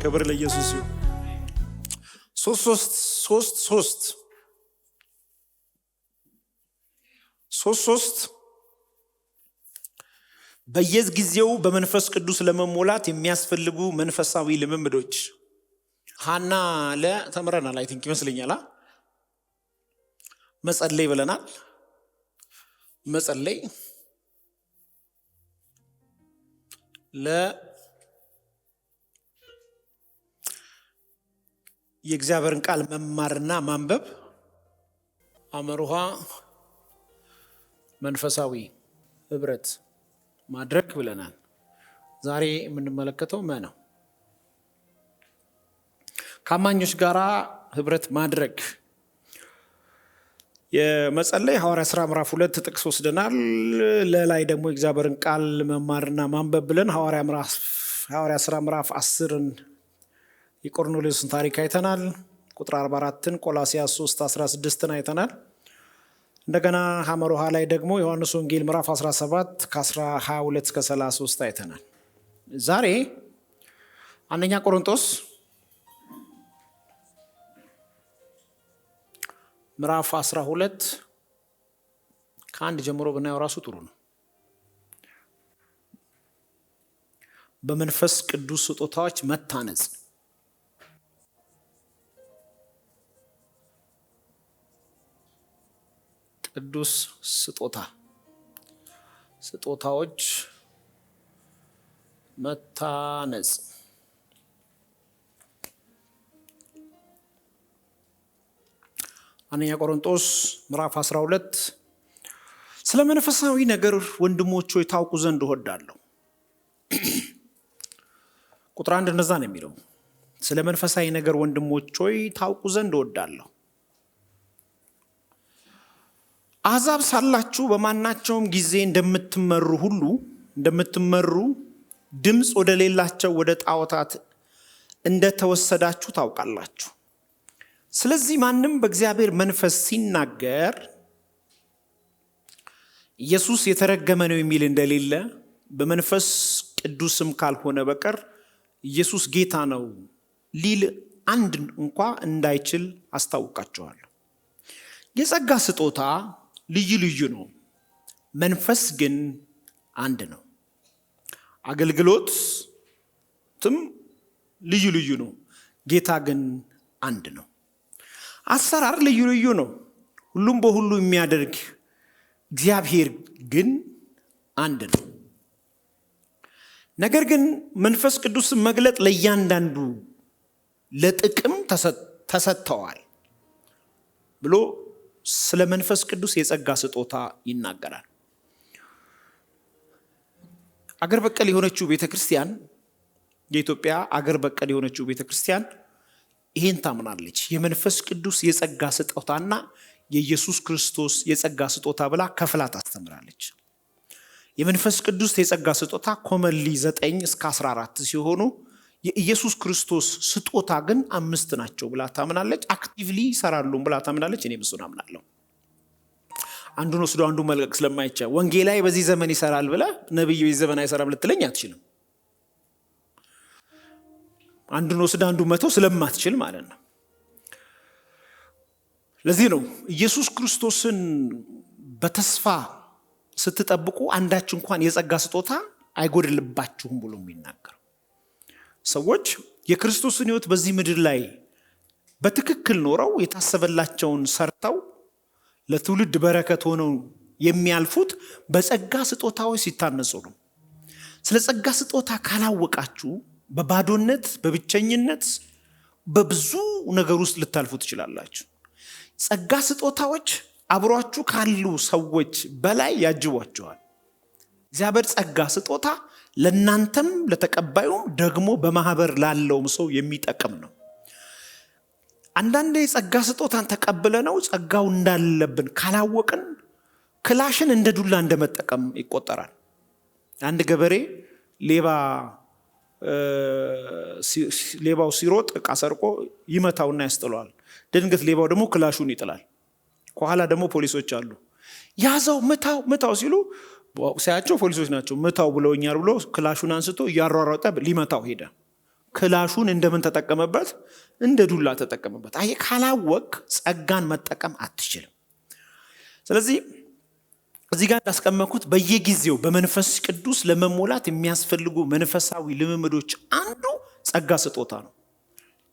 ክብር ለኢየሱስ ይሁን። ሶስት በየጊዜው በመንፈስ ቅዱስ ለመሞላት የሚያስፈልጉ መንፈሳዊ ልምምዶች ሃና ለተምረናል። አይ ቲንክ ይመስለኛል መጸለይ ብለናል። መጸለይ የእግዚአብሔርን ቃል መማርና ማንበብ፣ አመሩሃ መንፈሳዊ ህብረት ማድረግ ብለናል። ዛሬ የምንመለከተው ነው ከአማኞች ጋራ ህብረት ማድረግ። የመጸለይ ሐዋርያ ሥራ ምዕራፍ 2 ጥቅስ ወስደናል። ለላይ ደግሞ የእግዚአብሔርን ቃል መማርና ማንበብ ብለን ሐዋርያ ሥራ ምዕራፍ 10ን የቆርኔሌዎስን ታሪክ አይተናል። ቁጥር 44ን ቆላስይስ 3:16ን አይተናል። እንደገና ሐመሮሃ ላይ ደግሞ ዮሐንስ ወንጌል ምዕራፍ 17 ከ22 እስከ 33 አይተናል። ዛሬ አንደኛ ቆሮንቶስ ምዕራፍ 12 ከአንድ ጀምሮ ብናየው ራሱ ጥሩ ነው። በመንፈስ ቅዱስ ስጦታዎች መታነጽ። ቅዱስ ስጦታዎች መታነጽ። አንደኛ ቆሮንቶስ ምዕራፍ 12 ስለ መንፈሳዊ ነገር ወንድሞች ሆይ ታውቁ ዘንድ እወዳለሁ። ቁጥር 1 እንደዛ ነው የሚለው። ስለ መንፈሳዊ ነገር ወንድሞች ሆይ ታውቁ ዘንድ እወዳለሁ። አሕዛብ ሳላችሁ በማናቸውም ጊዜ እንደምትመሩ ድምፅ ወደ ሌላቸው ወደ ጣዖታት እንደተወሰዳችሁ ታውቃላችሁ። ስለዚህ ማንም በእግዚአብሔር መንፈስ ሲናገር ኢየሱስ የተረገመ ነው የሚል እንደሌለ በመንፈስ ቅዱስም ካልሆነ በቀር ኢየሱስ ጌታ ነው ሊል አንድ እንኳ እንዳይችል አስታውቃችኋለሁ። የጸጋ ስጦታ ልዩ ልዩ ነው፣ መንፈስ ግን አንድ ነው። አገልግሎትም ልዩ ልዩ ነው፣ ጌታ ግን አንድ ነው። አሰራር ልዩ ልዩ ነው፣ ሁሉም በሁሉ የሚያደርግ እግዚአብሔር ግን አንድ ነው። ነገር ግን መንፈስ ቅዱስን መግለጥ ለእያንዳንዱ ለጥቅም ተሰጥተዋል ብሎ ስለ መንፈስ ቅዱስ የጸጋ ስጦታ ይናገራል። አገር በቀል የሆነችው ቤተክርስቲያን፣ የኢትዮጵያ አገር በቀል የሆነችው ቤተክርስቲያን ይሄን ታምናለች። የመንፈስ ቅዱስ የጸጋ ስጦታና የኢየሱስ ክርስቶስ የጸጋ ስጦታ ብላ ከፍላ ታስተምራለች። የመንፈስ ቅዱስ የጸጋ ስጦታ ኮመንሊ 9 እስከ 14 ሲሆኑ የኢየሱስ ክርስቶስ ስጦታ ግን 5 ናቸው ብላ ታምናለች። አክቲቭሊ ይሰራሉ ብላ ታምናለች። እኔ እሱን አምናለሁ። አንዱን ወስዶ አንዱን መልቀቅ ስለማይቻል ወንጌላዊ በዚህ ዘመን ይሰራል ብለ ነብዩ በዚህ ዘመን አይሰራም ልትለኝ አትችልም። አንዱን ወስዶ አንዱን መተው ስለማትችል ማለት ነው። ለዚህ ነው ኢየሱስ ክርስቶስን በተስፋ ስትጠብቁ አንዳች እንኳን የጸጋ ስጦታ አይጎድልባችሁም ብሎ የሚናገረው። ሰዎች የክርስቶስን ሕይወት በዚህ ምድር ላይ በትክክል ኖረው የታሰበላቸውን ሰርተው ለትውልድ በረከት ሆነው የሚያልፉት በጸጋ ስጦታዎች ሲታነጹ ነው። ስለ ጸጋ ስጦታ ካላወቃችሁ በባዶነት፣ በብቸኝነት፣ በብዙ ነገር ውስጥ ልታልፉ ትችላላችሁ። ጸጋ ስጦታዎች አብሯችሁ ካሉ ሰዎች በላይ ያጅቧቸዋል። እግዚአብሔር ጸጋ ስጦታ ለናንተም ለተቀባዩም ደግሞ በማህበር ላለውም ሰው የሚጠቅም ነው። አንዳንዴ ጸጋ ስጦታን ተቀብለ ነው ጸጋው እንዳለብን ካላወቅን ክላሽን እንደ ዱላ እንደመጠቀም ይቆጠራል። አንድ ገበሬ ሌባው ሲሮጥ ዕቃ ሰርቆ ይመታውና ያስጥለዋል። ድንገት ሌባው ደግሞ ክላሹን ይጥላል። ከኋላ ደግሞ ፖሊሶች አሉ። ያዘው ምታው ሲሉ ሲያቸው ፖሊሶች ናቸው። ምታው ብለውኛል ብሎ ክላሹን አንስቶ እያሯሯጠ ሊመታው ሄደ። ክላሹን እንደምን ተጠቀመበት? እንደ ዱላ ተጠቀመበት። አይ ካላወቅ ጸጋን መጠቀም አትችልም። ስለዚህ እዚህ ጋር እንዳስቀመጥኩት በየጊዜው በመንፈስ ቅዱስ ለመሞላት የሚያስፈልጉ መንፈሳዊ ልምምዶች አንዱ ጸጋ ስጦታ ነው።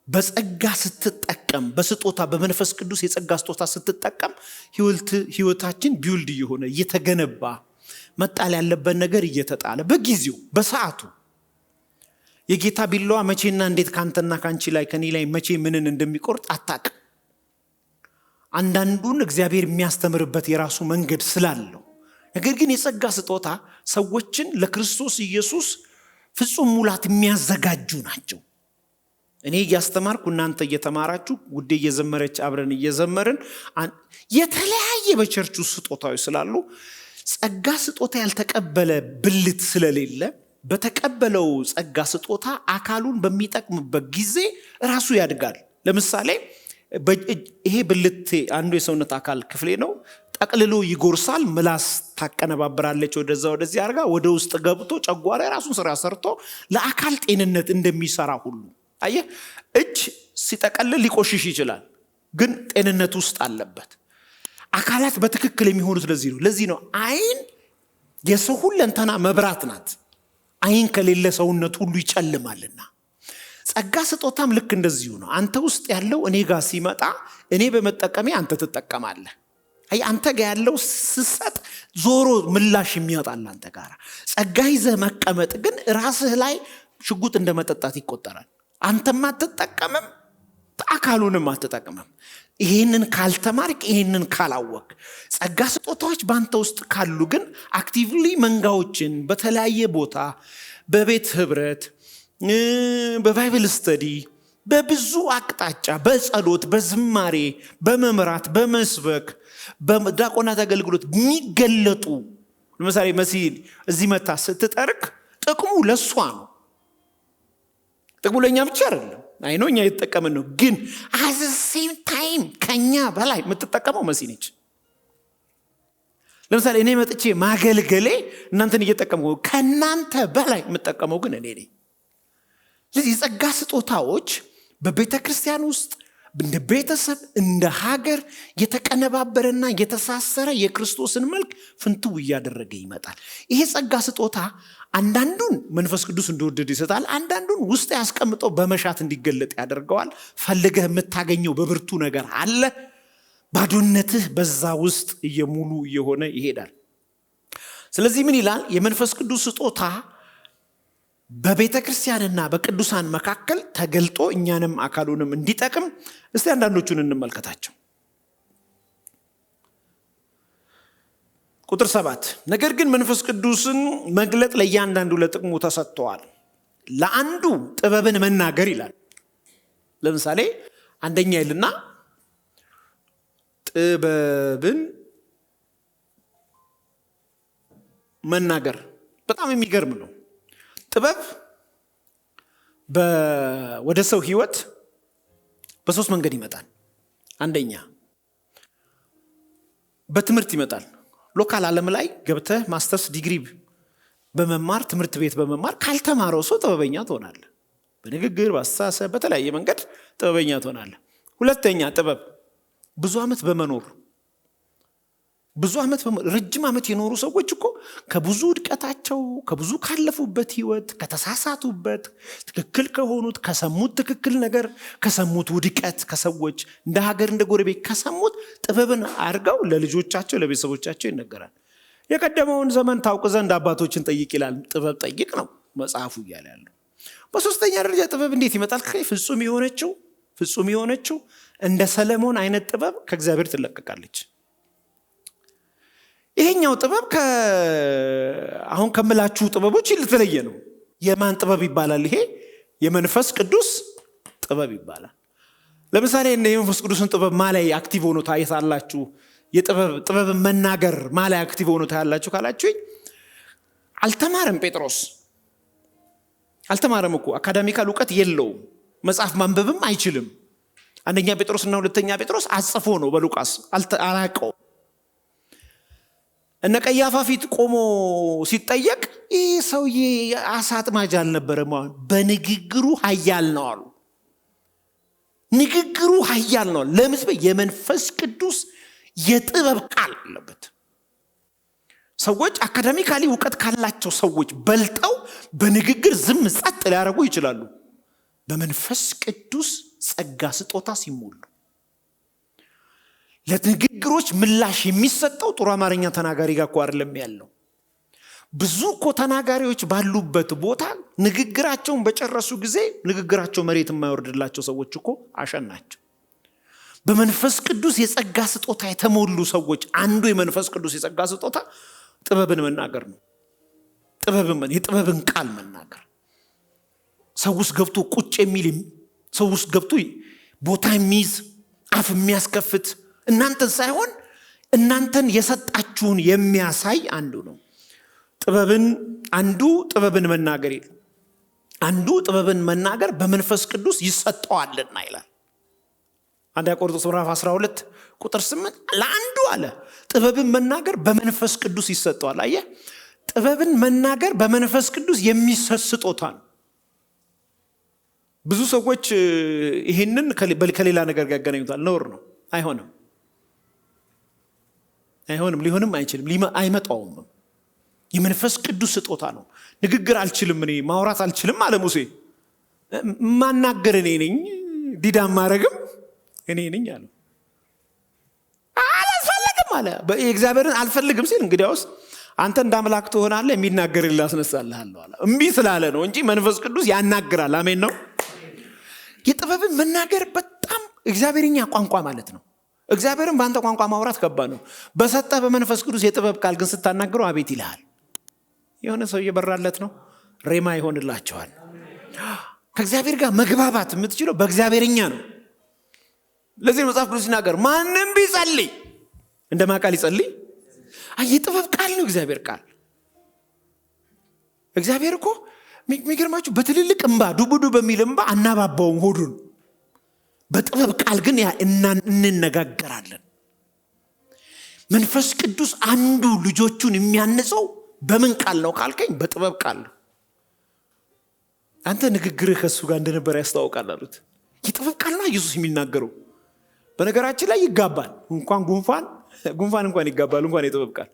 በጸጋ ስትጠቀም በስጦታ በመንፈስ ቅዱስ የጸጋ ስጦታ ስትጠቀም ህይወታችን ቢውልድ እየሆነ እየተገነባ መጣል ያለበት ነገር እየተጣለ በጊዜው በሰዓቱ የጌታ ቢላዋ መቼና እንዴት ካንተና ካንቺ ላይ ከኔ ላይ መቼ ምንን እንደሚቆርጥ አታውቅም። አንዳንዱን እግዚአብሔር የሚያስተምርበት የራሱ መንገድ ስላለው፣ ነገር ግን የጸጋ ስጦታ ሰዎችን ለክርስቶስ ኢየሱስ ፍጹም ሙላት የሚያዘጋጁ ናቸው። እኔ እያስተማርኩ እናንተ እየተማራችሁ ጉዴ እየዘመረች አብረን እየዘመርን የተለያየ በቸርቹ ስጦታዎች ስላሉ ጸጋ ስጦታ ያልተቀበለ ብልት ስለሌለ በተቀበለው ጸጋ ስጦታ አካሉን በሚጠቅምበት ጊዜ ራሱ ያድጋል። ለምሳሌ ይሄ ብልት አንዱ የሰውነት አካል ክፍሌ ነው። ጠቅልሎ ይጎርሳል። ምላስ ታቀነባብራለች ወደዛ ወደዚህ አርጋ ወደ ውስጥ ገብቶ ጨጓራ ራሱን ስራ ሰርቶ ለአካል ጤንነት እንደሚሰራ ሁሉ አየህ፣ እጅ ሲጠቀልል ሊቆሽሽ ይችላል፣ ግን ጤንነት ውስጥ አለበት። አካላት በትክክል የሚሆኑት ለዚህ ነው አይን የሰው ሁለንተና መብራት ናት። አይን ከሌለ ሰውነት ሁሉ ይጨልማልና ጸጋ ስጦታም ልክ እንደዚሁ ነው። አንተ ውስጥ ያለው እኔ ጋር ሲመጣ እኔ በመጠቀሜ አንተ ትጠቀማለህ። አይ አንተ ጋር ያለው ስሰጥ ዞሮ ምላሽ የሚያጣል አንተ ጋር። ጸጋ ይዘህ መቀመጥ ግን ራስህ ላይ ሽጉጥ እንደመጠጣት ይቆጠራል። አንተም አትጠቀምም፣ አካሉንም አትጠቀምም። ይሄንን ካልተማርክ፣ ይሄንን ካላወቅ፣ ጸጋ ስጦታዎች ባንተ ውስጥ ካሉ ግን አክቲቭሊ መንጋዎችን በተለያየ ቦታ በቤት ህብረት፣ በባይብል ስተዲ፣ በብዙ አቅጣጫ በጸሎት፣ በዝማሬ፣ በመምራት፣ በመስበክ፣ በዲያቆናት አገልግሎት የሚገለጡ ለምሳሌ መሲህ እዚህ መታ ስትጠርክ ጥቅሙ ለሷ ነው። ጥቅሙ ለኛ ብቻ አይደለም። አይኖ እኛ እየተጠቀምን ነው፣ ግን at the same time ከኛ በላይ የምትጠቀመው መሲህ ነች። ለምሳሌ እኔ መጥቼ ማገልገሌ እናንተን እየተጠቀመው፣ ከናንተ በላይ የምትጠቀመው ግን እኔ ነኝ። ስለዚህ የጸጋ ስጦታዎች በቤተ ክርስቲያን ውስጥ እንደ ቤተሰብ እንደ ሀገር የተቀነባበረና የተሳሰረ የክርስቶስን መልክ ፍንትው እያደረገ ይመጣል። ይሄ ጸጋ ስጦታ አንዳንዱን መንፈስ ቅዱስ እንደወደደ ይሰጣል፣ አንዳንዱን ውስጥ ያስቀምጠው በመሻት እንዲገለጥ ያደርገዋል። ፈልገህ የምታገኘው በብርቱ ነገር አለ፣ ባዶነትህ በዛ ውስጥ እየሙሉ እየሆነ ይሄዳል። ስለዚህ ምን ይላል? የመንፈስ ቅዱስ ስጦታ በቤተ ክርስቲያንና በቅዱሳን መካከል ተገልጦ እኛንም አካሉንም እንዲጠቅም እስቲ አንዳንዶቹን እንመልከታቸው። ቁጥር 7 ነገር ግን መንፈስ ቅዱስን መግለጥ ለእያንዳንዱ ለጥቅሙ ተሰጥቷል። ለአንዱ ጥበብን መናገር ይላል። ለምሳሌ አንደኛ ይልና ጥበብን መናገር በጣም የሚገርም ነው። ጥበብ ወደ ሰው ህይወት በሶስት መንገድ ይመጣል። አንደኛ በትምህርት ይመጣል። ሎካል ዓለም ላይ ገብተህ ማስተርስ ዲግሪ በመማር ትምህርት ቤት በመማር ካልተማረው ሰው ጥበበኛ ትሆናለህ። በንግግር በአስተሳሰብ በተለያየ መንገድ ጥበበኛ ትሆናለህ። ሁለተኛ ጥበብ ብዙ ዓመት በመኖር ረጅም ዓመት የኖሩ ሰዎች እኮ ከብዙ ውድቀታቸው ከብዙ ካለፉበት ህይወት ከተሳሳቱበት ትክክል ከሆኑት ከሰሙት ትክክል ነገር ከሰሙት ውድቀት ከሰዎች እንደ ሀገር እንደ ጎረቤት ከሰሙት ጥበብን አድርገው ለልጆቻቸው ለቤተሰቦቻቸው ይነገራል። የቀደመውን ዘመን ታውቅ ዘንድ አባቶችን ጠይቅ ይላል። ጥበብ ጠይቅ ነው መጽሐፉ እያለ ያለው። በሶስተኛ ደረጃ ጥበብ እንዴት ይመጣል? ፍጹም የሆነችው እንደ ሰለሞን አይነት ጥበብ ከእግዚአብሔር ትለቀቃለች። ይሄኛው ጥበብ አሁን ከምላችሁ ጥበቦች የተለየ ነው። የማን ጥበብ ይባላል? ይሄ የመንፈስ ቅዱስ ጥበብ ይባላል። ለምሳሌ የመንፈስ ቅዱስን ጥበብ ማላይ አክቲቭ ሆኖ ታያላችሁ። የጥበብ መናገር ማላይ አክቲቭ ሆኖ ታያላችሁ ካላችሁ አልተማረም። ጴጥሮስ አልተማረም እኮ አካዳሚካል እውቀት የለውም። መጽሐፍ ማንበብም አይችልም። አንደኛ ጴጥሮስ እና ሁለተኛ ጴጥሮስ አጽፎ ነው በሉቃስ አላቀው። እነ ቀያፋ ፊት ቆሞ ሲጠየቅ ይህ ሰውዬ አሳ አጥማጅ አልነበረም፣ በንግግሩ ኃያል ነው አሉ። ንግግሩ ኃያል ነው። ለምን? የመንፈስ ቅዱስ የጥበብ ቃል አለበት። ሰዎች አካዳሚካሊ እውቀት ካላቸው ሰዎች በልጠው በንግግር ዝም ጸጥ ሊያደርጉ ይችላሉ። በመንፈስ ቅዱስ ጸጋ ስጦታ ሲሞሉ ለንግግሮች ምላሽ የሚሰጠው ጥሩ አማርኛ ተናጋሪ ጋር እኮ አይደለም ያለው። ብዙ እኮ ተናጋሪዎች ባሉበት ቦታ ንግግራቸውን በጨረሱ ጊዜ ንግግራቸው መሬት የማይወርድላቸው ሰዎች እኮ አሸናቸው። በመንፈስ ቅዱስ የጸጋ ስጦታ የተሞሉ ሰዎች አንዱ የመንፈስ ቅዱስ የጸጋ ስጦታ ጥበብን መናገር ነው። የጥበብን ቃል መናገር፣ ሰው ውስጥ ገብቶ ቁጭ የሚል፣ ሰው ውስጥ ገብቶ ቦታ የሚይዝ፣ አፍ የሚያስከፍት፣ እናንተን ሳይሆን እናንተን የሰጣችሁን የሚያሳይ አንዱ ነው። ጥበብን መናገር ይላል። አንዱ ጥበብን መናገር በመንፈስ ቅዱስ ይሰጠዋልና ይላል። አንደኛ ቆሮንቶስ ምዕራፍ 12 ቁጥር 8 ለአንዱ አለ ጥበብን መናገር በመንፈስ ቅዱስ ይሰጠዋል። አየህ፣ ጥበብን መናገር በመንፈስ ቅዱስ የሚሰጥ ስጦታ ነው። ብዙ ሰዎች ይህንን ከሌላ ነገር ጋር ያገናኙታል። ነውር ነው። አይሆንም፣ ሊሆንም አይችልም፣ አይመጣውም። የመንፈስ ቅዱስ ስጦታ ነው። ንግግር አልችልም፣ እኔ ማውራት አልችልም አለ ሙሴ። ማናገር እኔ ነኝ፣ ዲዳ ማረግም እኔ ነኝ አለ። አላስፈልግም አለ። እግዚአብሔርን አልፈልግም ሲል እንግዲያውስ አንተ እንደ አምላክ ትሆናለህ፣ የሚናገርልህ አስነሳልሃለሁ አለ። እምቢ ስላለ ነው እንጂ መንፈስ ቅዱስ ያናግራል። አሜን ነው። የጥበብን መናገር በጣም እግዚአብሔርኛ ቋንቋ ማለት ነው። እግዚአብሔርን በአንተ ቋንቋ ማውራት ከባድ ነው። በሰጠ በመንፈስ ቅዱስ የጥበብ ቃል ግን ስታናግረው አቤት ይልሃል። የሆነ ሰው እየበራለት ነው። ሬማ ይሆንላቸዋል። ከእግዚአብሔር ጋር መግባባት የምትችለው በእግዚአብሔርኛ ነው። ለዚህ መጽሐፍ ቅዱስ ሲናገር ማንም ቢጸልይ እንደማ ቃል ይጸልይ። የጥበብ ቃል ነው እግዚአብሔር ቃል። እግዚአብሔር እኮ የሚገርማችሁ በትልልቅ እንባ ዱቡዱ በሚል እንባ አናባባውም ሆዱን። በጥበብ ቃል ግን እንነጋገራለን። መንፈስ ቅዱስ አንዱ ልጆቹን የሚያንጸው በምን ቃል ነው ካልከኝ፣ በጥበብ ቃል ነው። አንተ ንግግርህ ከሱ ጋር እንደነበረ ያስታውቃል አሉት። የጥበብ ቃል ነው ኢየሱስ የሚናገረው። በነገራችን ላይ ይጋባል። እንኳን ጉንፋን እንኳን ይጋባል፣ እንኳን የጥበብ ቃል።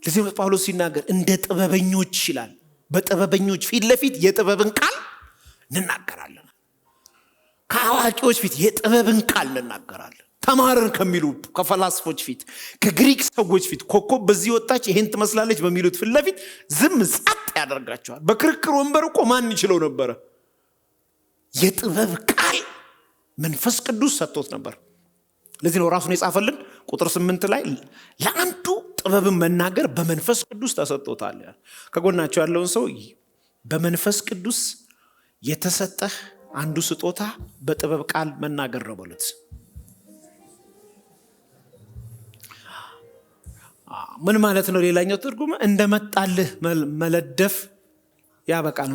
ለዚህ ጳውሎስ ሲናገር እንደ ጥበበኞች ይላል። በጥበበኞች ፊት ለፊት የጥበብን ቃል እንናገራለን። ከአዋቂዎች ፊት የጥበብን ቃል እንናገራለን። ተማርን ከሚሉ ከፈላስፎች ፊት፣ ከግሪክ ሰዎች ፊት ኮከብ በዚህ ወጣች ይሄን ትመስላለች በሚሉት ፊት ለፊት ዝም ጸጥ ያደርጋቸዋል። በክርክር ወንበር እኮ ማን ይችለው ነበረ? የጥበብ ቃል መንፈስ ቅዱስ ሰጥቶት ነበር። ለዚህ ነው ራሱን የጻፈልን ቁጥር 8 ላይ ለአንዱ ጥበብን መናገር በመንፈስ ቅዱስ ተሰጥቶታል። ከጎናቸው ያለውን ሰው በመንፈስ ቅዱስ የተሰጠህ አንዱ ስጦታ በጥበብ ቃል መናገር ነው በሉት። ምን ማለት ነው? ሌላኛው ትርጉም እንደመጣልህ መለደፍ ያበቃል።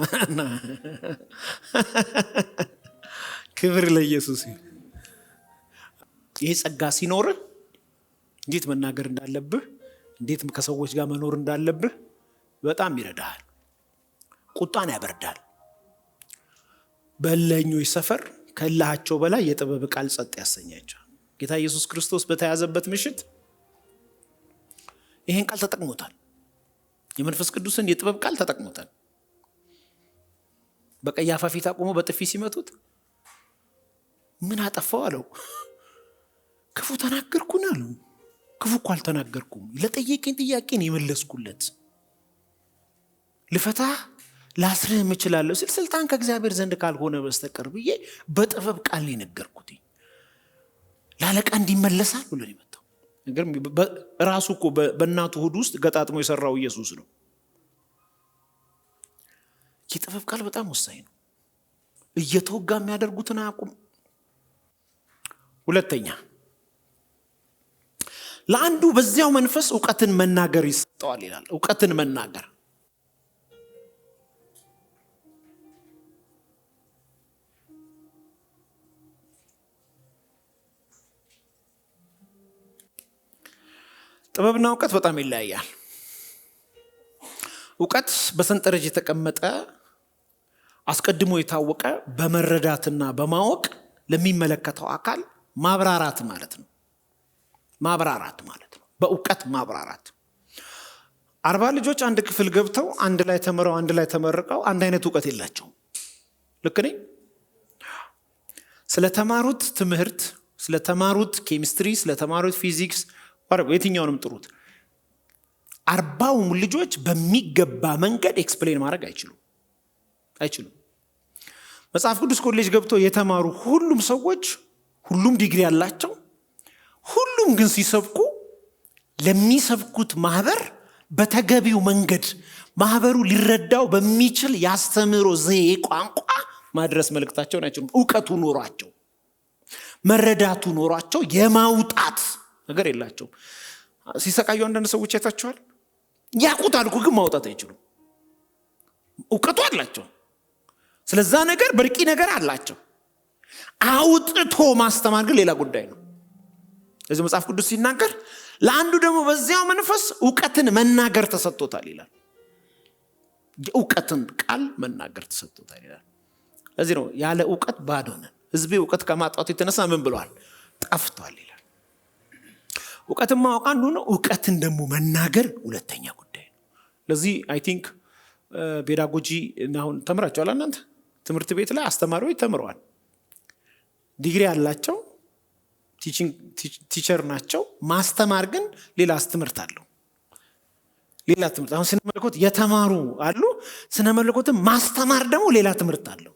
ክብር ለኢየሱስ። ይህ ጸጋ ሲኖርህ እንዴት መናገር እንዳለብህ፣ እንዴት ከሰዎች ጋር መኖር እንዳለብህ በጣም ይረዳሃል። ቁጣን ያበርዳል። በእልኸኞች ሰፈር ከእልሃቸው በላይ የጥበብ ቃል ጸጥ ያሰኛቸዋል። ጌታ ኢየሱስ ክርስቶስ በተያዘበት ምሽት ይሄን ቃል ተጠቅሞታል። የመንፈስ ቅዱስን የጥበብ ቃል ተጠቅሞታል። በቀያፋ ፊት አቁሞ በጥፊ ሲመቱት ምን አጠፋው አለው። ክፉ ተናገርኩን አለው። ክፉ እኮ አልተናገርኩም፣ ለጠየቀኝ ጥያቄ ነው የመለስኩለት። ልፈታ ላስርህ እችላለሁ ሲል ስልጣን ከእግዚአብሔር ዘንድ ካልሆነ በስተቀር ብዬ በጥበብ ቃል ነው የነገርኩት። ለአለቃ እንዲመለሳል ብሎ ነው የመጣው። ነገር ራሱ እኮ በእናቱ ሆድ ውስጥ ገጣጥሞ የሰራው ኢየሱስ ነው። የጥበብ ቃል በጣም ወሳኝ ነው። እየተወጋ የሚያደርጉትን አያውቁም። ሁለተኛ፣ ለአንዱ በዚያው መንፈስ እውቀትን መናገር ይሰጠዋል ይላል። እውቀትን መናገር ጥበብና እውቀት በጣም ይለያያል። እውቀት በሰንጠረዥ የተቀመጠ አስቀድሞ የታወቀ በመረዳትና በማወቅ ለሚመለከተው አካል ማብራራት ማለት ነው። በእውቀት ማብራራት። 40 ልጆች አንድ ክፍል ገብተው አንድ ላይ ተምረው አንድ ላይ ተመርቀው አንድ አይነት እውቀት የላቸውም። ልክ ነኝ? ስለተማሩት ትምህርት፣ ስለተማሩት ኬሚስትሪ፣ ስለተማሩት ፊዚክስ የትኛውንም ጥሩት 40ውም ልጆች በሚገባ መንገድ ኤክስፕሌን ማድረግ አይችሉም። መጽሐፍ ቅዱስ ኮሌጅ ገብተው የተማሩ ሁሉም ሰዎች ሁሉም ዲግሪ ያላቸው፣ ሁሉም ግን ሲሰብኩ ለሚሰብኩት ማህበር በተገቢው መንገድ ማህበሩ ሊረዳው በሚችል ያስተምሮ ዘዬ ቋንቋ ማድረስ መልእክታቸውን አይችሉም። እውቀቱ ኖሯቸው መረዳቱ ኖሯቸው የማውጣት ነገር የላቸውም። ሲሰቃዩ አንዳንድ ሰዎች አይታችኋል። ያውቁታል እኮ ግን ማውጣት አይችሉም። እውቀቱ አላቸው፣ ስለዛ ነገር በርቂ ነገር አላቸው። አውጥቶ ማስተማር ግን ሌላ ጉዳይ ነው። ስለዚህ መጽሐፍ ቅዱስ ሲናገር ለአንዱ ደግሞ በዚያው መንፈስ እውቀትን መናገር ተሰጥቶታል ይላል። የእውቀትን ቃል መናገር ተሰጥቶታል ይላል። ለዚህ ነው ያለ እውቀት ባዶ ነን። ህዝቤ እውቀት ከማጣቱ የተነሳ ምን ብለዋል? ጠፍቷል ይላል። እውቀትን ማወቅ አንዱ ነው። እውቀትን ደግሞ መናገር ሁለተኛ ጉዳይ ነው። ለዚህ አይ ቲንክ ፔዳጎጂ አሁን ተምራችኋል እናንተ ትምህርት ቤት ላይ አስተማሪዎች ተምረዋል። ዲግሪ ያላቸው ቲቸር ናቸው። ማስተማር ግን ሌላ ትምህርት አለው። ሌላ ትምህርት አሁን ስነ መለኮት የተማሩ አሉ። ስነ መለኮትን ማስተማር ደግሞ ሌላ ትምህርት አለው።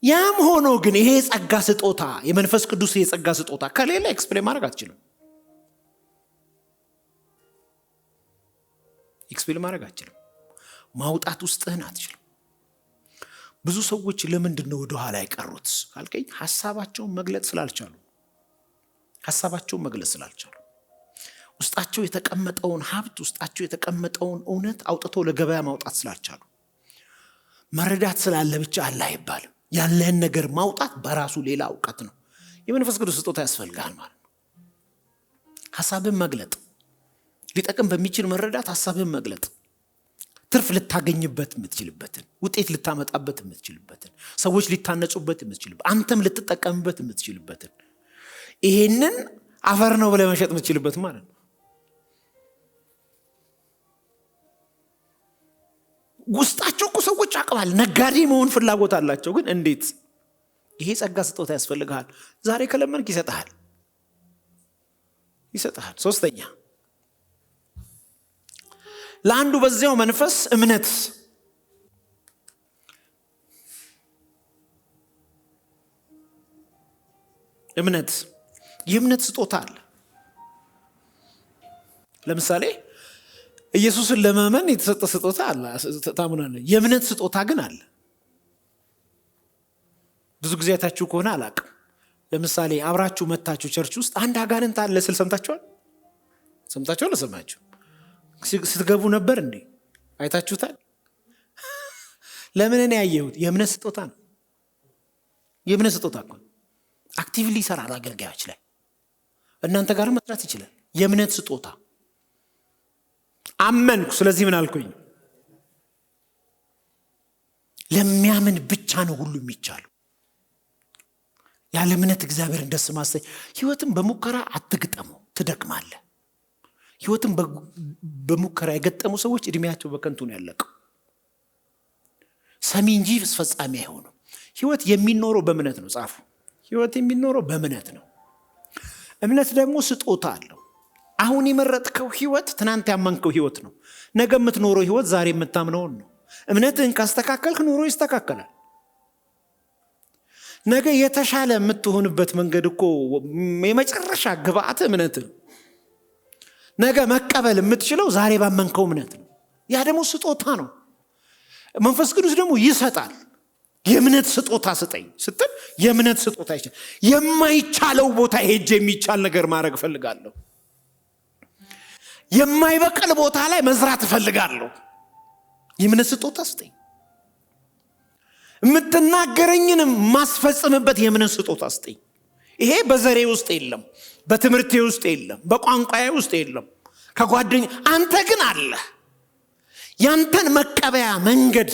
ያም ሆኖ ግን ይሄ የጸጋ ስጦታ የመንፈስ ቅዱስ የጸጋ ስጦታ ከሌላ ኤክስፕሌን ማድረግ አትችልም። ማውጣት ውስጥህን አትችልም። ብዙ ሰዎች ለምንድን ነው ወደ ኋላ የቀሩት ካልከኝ ሐሳባቸውን መግለጽ ስላልቻሉ ውስጣቸው የተቀመጠውን ሀብት ውስጣቸው የተቀመጠውን እውነት አውጥተው ለገበያ ማውጣት ስላልቻሉ። መረዳት ስላለ ብቻ አለ አይባልም። ያለህን ነገር ማውጣት በራሱ ሌላ እውቀት ነው። የመንፈስ ቅዱስ ስጦታ ያስፈልጋል ማለት ነው። ሐሳብን መግለጥ ሊጠቅም በሚችል መረዳት ሐሳብን መግለጥ፣ ትርፍ ልታገኝበት የምትችልበትን፣ ውጤት ልታመጣበት የምትችልበትን፣ ሰዎች ሊታነጹበት የምትችልበት፣ አንተም ልትጠቀምበት የምትችልበትን፣ ይሄንን አፈር ነው ብለህ መሸጥ የምትችልበት ማለት ነው። ውስጣቸው እኮ ሰዎች አቅባል ነጋዴ መሆን ፍላጎት አላቸው። ግን እንዴት? ይሄ ጸጋ ስጦታ ያስፈልግሃል። ዛሬ ከለመንክ ይሰጥሃል። ሶስተኛ ለአንዱ በዚያው መንፈስ እምነት የእምነት ስጦታ አለ። ለምሳሌ ኢየሱስን ለማመን የተሰጠ ስጦታ አለ፣ ታምናለህ። የእምነት ስጦታ ግን አለ። ብዙ ጊዜ አይታችሁ ከሆነ አላቅም። ለምሳሌ አብራችሁ መታችሁ ቸርች ውስጥ አንድ አጋንንት አለ ስል ሰምታችኋል? ለሰማችሁ ስትገቡ ነበር እንዴ? አይታችሁታል? ለምን እኔ ያየሁት የእምነት ስጦታ ነው። የእምነት ስጦታ እኮ አክቲቭሊ ይሰራል አገልጋዮች ላይ፣ እናንተ ጋር መስራት ይችላል። የእምነት ስጦታ አመንኩ፣ ስለዚህ ምን አልኩኝ? ለሚያምን ብቻ ነው ሁሉ የሚቻለው። ያለ እምነት እግዚአብሔርን ደስ ማሰኝ። ህይወትን በሙከራ አትግጠመው፣ ትደክማለህ። ህይወትን በሙከራ የገጠሙ ሰዎች እድሜያቸው በከንቱ ነው ያለቀው። ሰሚ እንጂ ፈጻሚ አይሆኑም። ህይወት የሚኖረው በእምነት ነው። ጻፉ። ህይወት የሚኖረው በእምነት ነው። እምነት ደግሞ ስጦታ አለው። አሁን የመረጥከው ህይወት ትናንት ያመንከው ህይወት ነው። ነገ የምትኖረው ህይወት ዛሬ የምታምነውን ነው። እምነትህን ካስተካከልክ ኑሮ ይስተካከላል። ነገ የተሻለ የምትሆንበት መንገድ እኮ የመጨረሻ ግብአት እምነት ነው። ነገ መቀበል የምትችለው ዛሬ ባመንከው እምነት ነው። ያ ደግሞ ስጦታ ነው። መንፈስ ቅዱስ ደግሞ ይሰጣል። የእምነት ስጦታ ስጠኝ ስትል የእምነት ስጦታ ይችላል። የማይቻለው ቦታ ሄጄ የሚቻል ነገር ማድረግ እፈልጋለሁ። የማይበቀል ቦታ ላይ መዝራት እፈልጋለሁ። የእምነት ስጦታ ስጠኝ። የምትናገረኝንም ማስፈጽምበት የእምነት ስጦታ ስጠኝ። ይሄ በዘሬ ውስጥ የለም፣ በትምህርቴ ውስጥ የለም፣ በቋንቋዬ ውስጥ የለም፣ ከጓደኛ አንተ ግን አለ። ያንተን መቀበያ መንገድ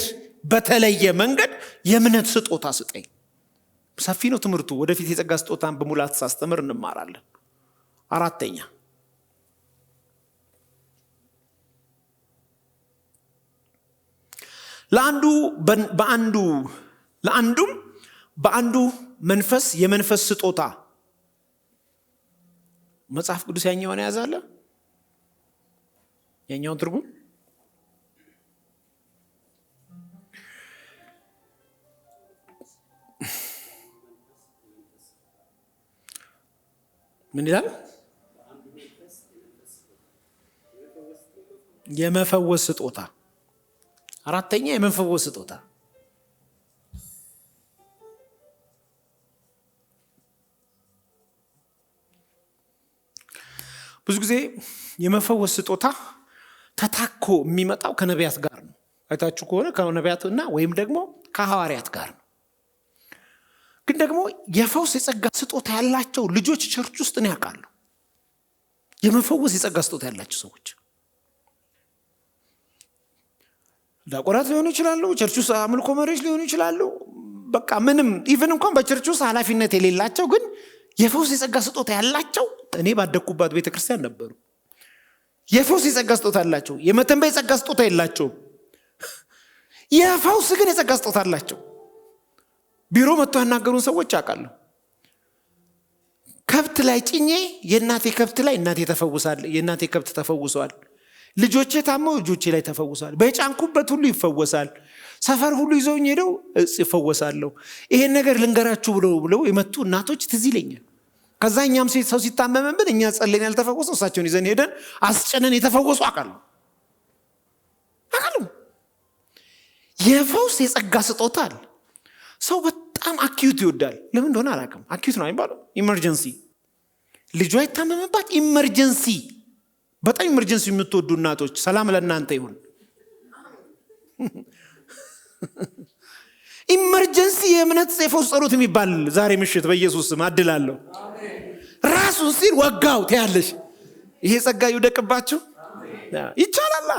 በተለየ መንገድ የእምነት ስጦታ ስጠኝ። ሰፊ ነው ትምህርቱ። ወደፊት የጸጋ ስጦታን በሙላት ሳስተምር እንማራለን። አራተኛ ለአንዱም በአንዱ መንፈስ የመንፈስ ስጦታ። መጽሐፍ ቅዱስ ያኛውን ያዛለ ያኛውን ትርጉም ምን ይላል? የመፈወስ ስጦታ። አራተኛ የመፈወስ ስጦታ። ብዙ ጊዜ የመፈወስ ስጦታ ተታኮ የሚመጣው ከነቢያት ጋር ነው። አይታችሁ ከሆነ ከነቢያትና ወይም ደግሞ ከሐዋርያት ጋር ነው። ግን ደግሞ የፈውስ የጸጋ ስጦታ ያላቸው ልጆች ቸርች ውስጥ ነው ያውቃሉ። የመፈወስ የጸጋ ስጦታ ያላቸው ሰዎች ዲያቆናት ሊሆኑ ይችላሉ፣ ቸርች ውስጥ አምልኮ መሪዎች ሊሆኑ ይችላሉ። በቃ ምንም ኢቭን እንኳን በቸርች ውስጥ ኃላፊነት የሌላቸው ግን የፈውስ የጸጋ ስጦታ ያላቸው እኔ ባደኩባት ቤተክርስቲያን ነበሩ። የፈውስ የጸጋ ስጦታ ያላቸው፣ የመተንበይ የጸጋ ስጦታ የላቸውም። የፈውስ ግን የጸጋ ስጦታ አላቸው። ቢሮ መጥተው ያናገሩን ሰዎች አውቃለሁ። ከብት ላይ ጭኜ የእናቴ ከብት ላይ እናቴ ተፈውሳል፣ የእናቴ ከብት ተፈውሷል። ልጆቼ ታመው ልጆቼ ላይ ተፈውሷል። በጫንኩበት ሁሉ ይፈወሳል። ሰፈር ሁሉ ይዘውኝ ሄደው ይፈወሳለሁ። ይሄን ነገር ልንገራችሁ ብለው የመጡ እናቶች ትዝ ይለኛል። ከዛ እኛም ሰው ሲታመመብን እኛ ጸልየን ያልተፈወሰው እሳቸውን ይዘን ሄደን አስጨነን የተፈወሱ አውቃለሁ። የፈውስ የጸጋ ስጦታ አለ። ሰው በጣም አኪዩት ይወዳል። ለምን እንደሆነ አላውቅም። አኪዩት ነው የሚባለው ኢመርጀንሲ። ልጇ ይታመመባት ኢመርጀንሲ። በጣም ኢመርጀንሲ የምትወዱ እናቶች ሰላም ለእናንተ ይሁን። ኢመርጀንሲ የእምነት የፈውስ ጸሎት የሚባል ዛሬ ምሽት በኢየሱስ ስም አድላለሁ። ራሱን ሲል ወጋው ትያለሽ። ይሄ ጸጋ ይውደቅባችሁ። ይቻላል።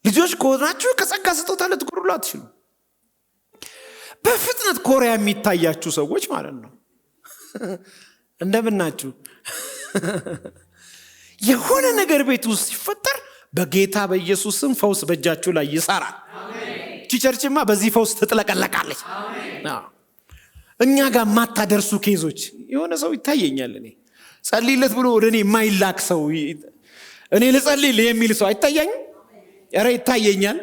ልጆች ከሆናችሁ ከጸጋ ስጦታ ልትጎድሉ አትችሉ። በፍጥነት ኮሪያ የሚታያችሁ ሰዎች ማለት ነው። እንደምናችሁ የሆነ ነገር ቤት ውስጥ ሲፈጠር በጌታ በኢየሱስ ስም ፈውስ በእጃችሁ ላይ ይሰራል። ቸርችማ በዚህ ፈውስ ትጥለቀለቃለች። እኛ ጋር ማታደርሱ ኬዞች የሆነ ሰው ይታየኛል። እኔ ጸልይለት ብሎ ወደ እኔ የማይላክ ሰው እኔ ልጸልይልህ የሚል ሰው አይታየኝም? ኧረ ይታየኛል።